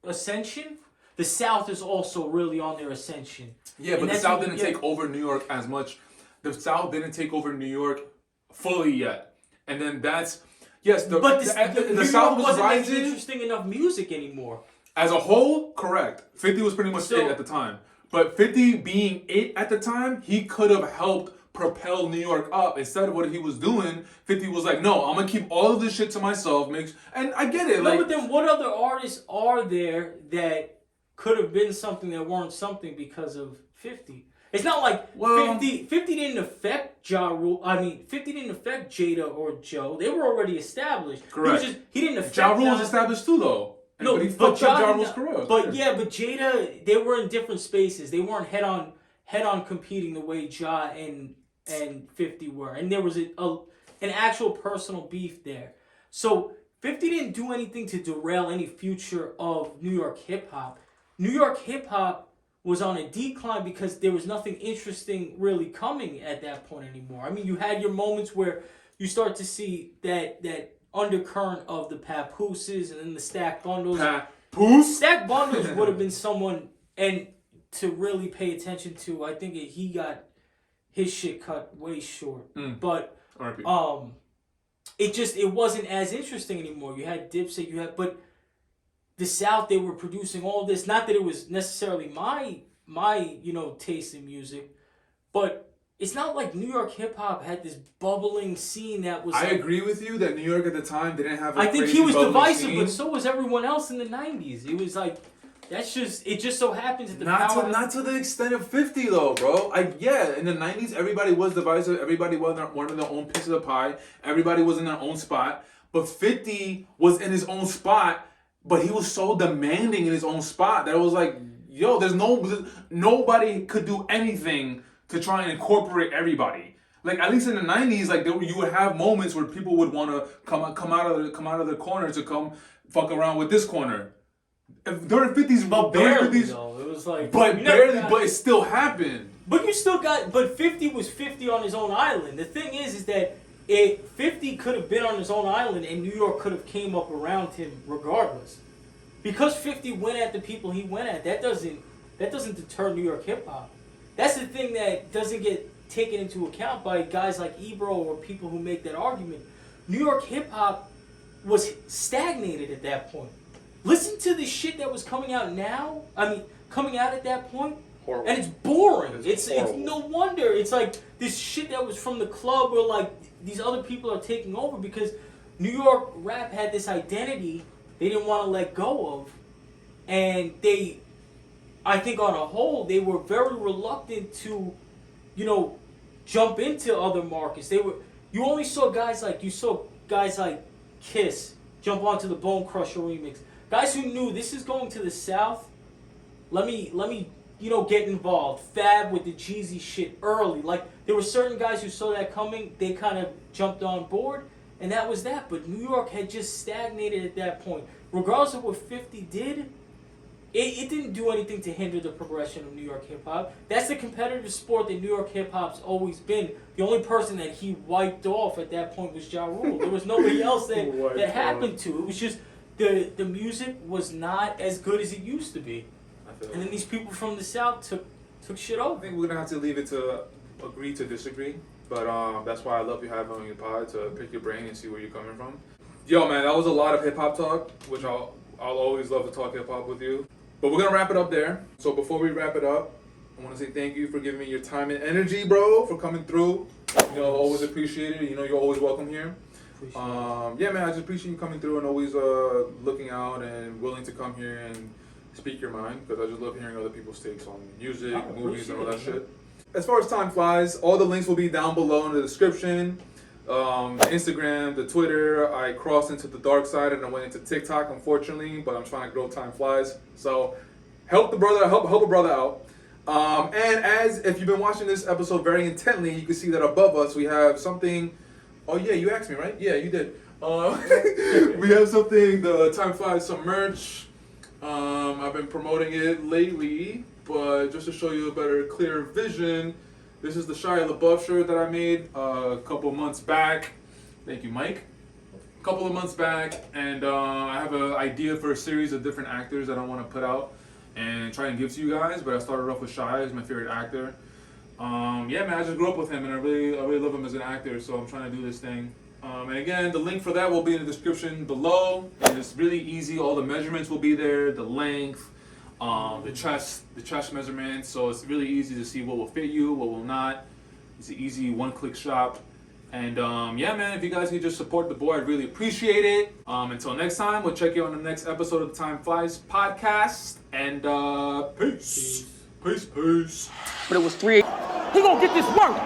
ascension, the South is also really on their ascension. Yeah, but the South didn't take over New York as much. The South didn't take over New York fully yet. And then that's... Yes, the South wasn't rising. Making interesting enough music anymore. As a whole, correct. 50 was pretty much it at the time. But 50 being it at the time, he could have helped propel New York up. Instead of what he was doing, 50 was like, no, I'm going to keep all of this shit to myself. And I get it. No, but then what other artists are there that could have been something that weren't something because of 50? It's not like 50 didn't affect Ja Rule. 50 didn't affect Jada or Joe. They were already established. Correct. He didn't affect Ja Rule was established too, though. No, but he fucked up Ja Rule's career. But Jada, they were in different spaces. They weren't head on competing the way Ja and 50 were, and there was an actual personal beef there. So 50 didn't do anything to derail any future of New York hip hop. New York hip hop was on a decline because there was nothing interesting really coming at that point anymore. I mean, you had your moments where you start to see that undercurrent of the Papooses and then the Stack Bundles. Papoose? Stack Bundles would have been someone, and to really pay attention to, I think he got his shit cut way short. But R.I.P. it wasn't as interesting anymore. You had Dipset, but the South, they were producing all this. Not that it was necessarily my taste in music, but it's not like New York hip hop had this bubbling scene that was. I agree with you that New York at the time didn't have. I think he was divisive, but so was everyone else in the '90s. It was like. It just so happens that not to the extent of 50 though, bro. In the 90s everybody was divisive, everybody wanted their own piece of the pie, everybody was in their own spot, but 50 was in his own spot, but he was so demanding in his own spot that it was like, yo, nobody could do anything to try and incorporate everybody. Like at least in the 90s, like you would have moments where people would want to come out of the corner to come fuck around with this corner. During 50s, but barely though. It was like, but barely, but it still happened. But you still got, but 50 was 50 on his own island. The thing is that 50 could have been on his own island, and New York could have came up around him regardless. Because 50 went at the people he went at, that doesn't deter New York hip hop. That's the thing that doesn't get taken into account by guys like Ebro or people who make that argument. New York hip hop was stagnated at that point. Listen to the shit that was coming out now. Coming out at that point. Horrible. And it's boring. It's horrible. no wonder. It's like this shit that was from the club where like these other people are taking over because New York rap had this identity they didn't want to let go of. And I think on a whole, they were very reluctant to, jump into other markets. You only saw guys like Kiss jump onto the Bone Crusher remix. Guys who knew this is going to the South, let me get involved. Fab with the Jeezy shit early. Like, there were certain guys who saw that coming, they kind of jumped on board, and that was that. But New York had just stagnated at that point. Regardless of what 50 did, it didn't do anything to hinder the progression of New York hip-hop. That's the competitive sport that New York hip-hop's always been. The only person that he wiped off at that point was Ja Rule. There was nobody else that happened to. It was just... The music was not as good as it used to be. And then these people from the South took shit over. I think we're going to have to leave it to agree to disagree. But that's why I love you having on your pod, to pick your brain and see where you're coming from. Yo, man, that was a lot of hip-hop talk, which I'll always love to talk hip-hop with you. But we're going to wrap it up there. So before we wrap it up, I want to say thank you for giving me your time and energy, bro, for coming through. Always appreciate it. You're always welcome here. Man, I just appreciate you coming through and always looking out and willing to come here and speak your mind, because I just love hearing other people's takes on music, movies, and all that shit. As far as time flies, all the links will be down below in the description. The Instagram, the Twitter. I crossed into the dark side and I went into TikTok, unfortunately, but I'm trying to grow time flies. So help a brother out. And if you've been watching this episode very intently, you can see that above us we have something. Oh yeah, you asked me, right? Yeah, you did. We have something, the Time Flies, some merch. I've been promoting it lately, but just to show you a better, clearer vision, this is the Shia LaBeouf shirt that I made a couple months back. Thank you, Mike. A couple of months back, and I have an idea for a series of different actors that I want to put out and try and give to you guys, but I started off with Shia. He's my favorite actor. Man, I just grew up with him, and I really love him as an actor, so I'm trying to do this thing. And again, the link for that will be in the description below, and it's really easy. All the measurements will be there, the length, the chest measurements, so it's really easy to see what will fit you, what will not. It's an easy one-click shop. And man, if you guys could just support the boy, I'd really appreciate it. Until next time, we'll check you on the next episode of the Time Flies podcast, and peace. But it was 3. He gonna get this work.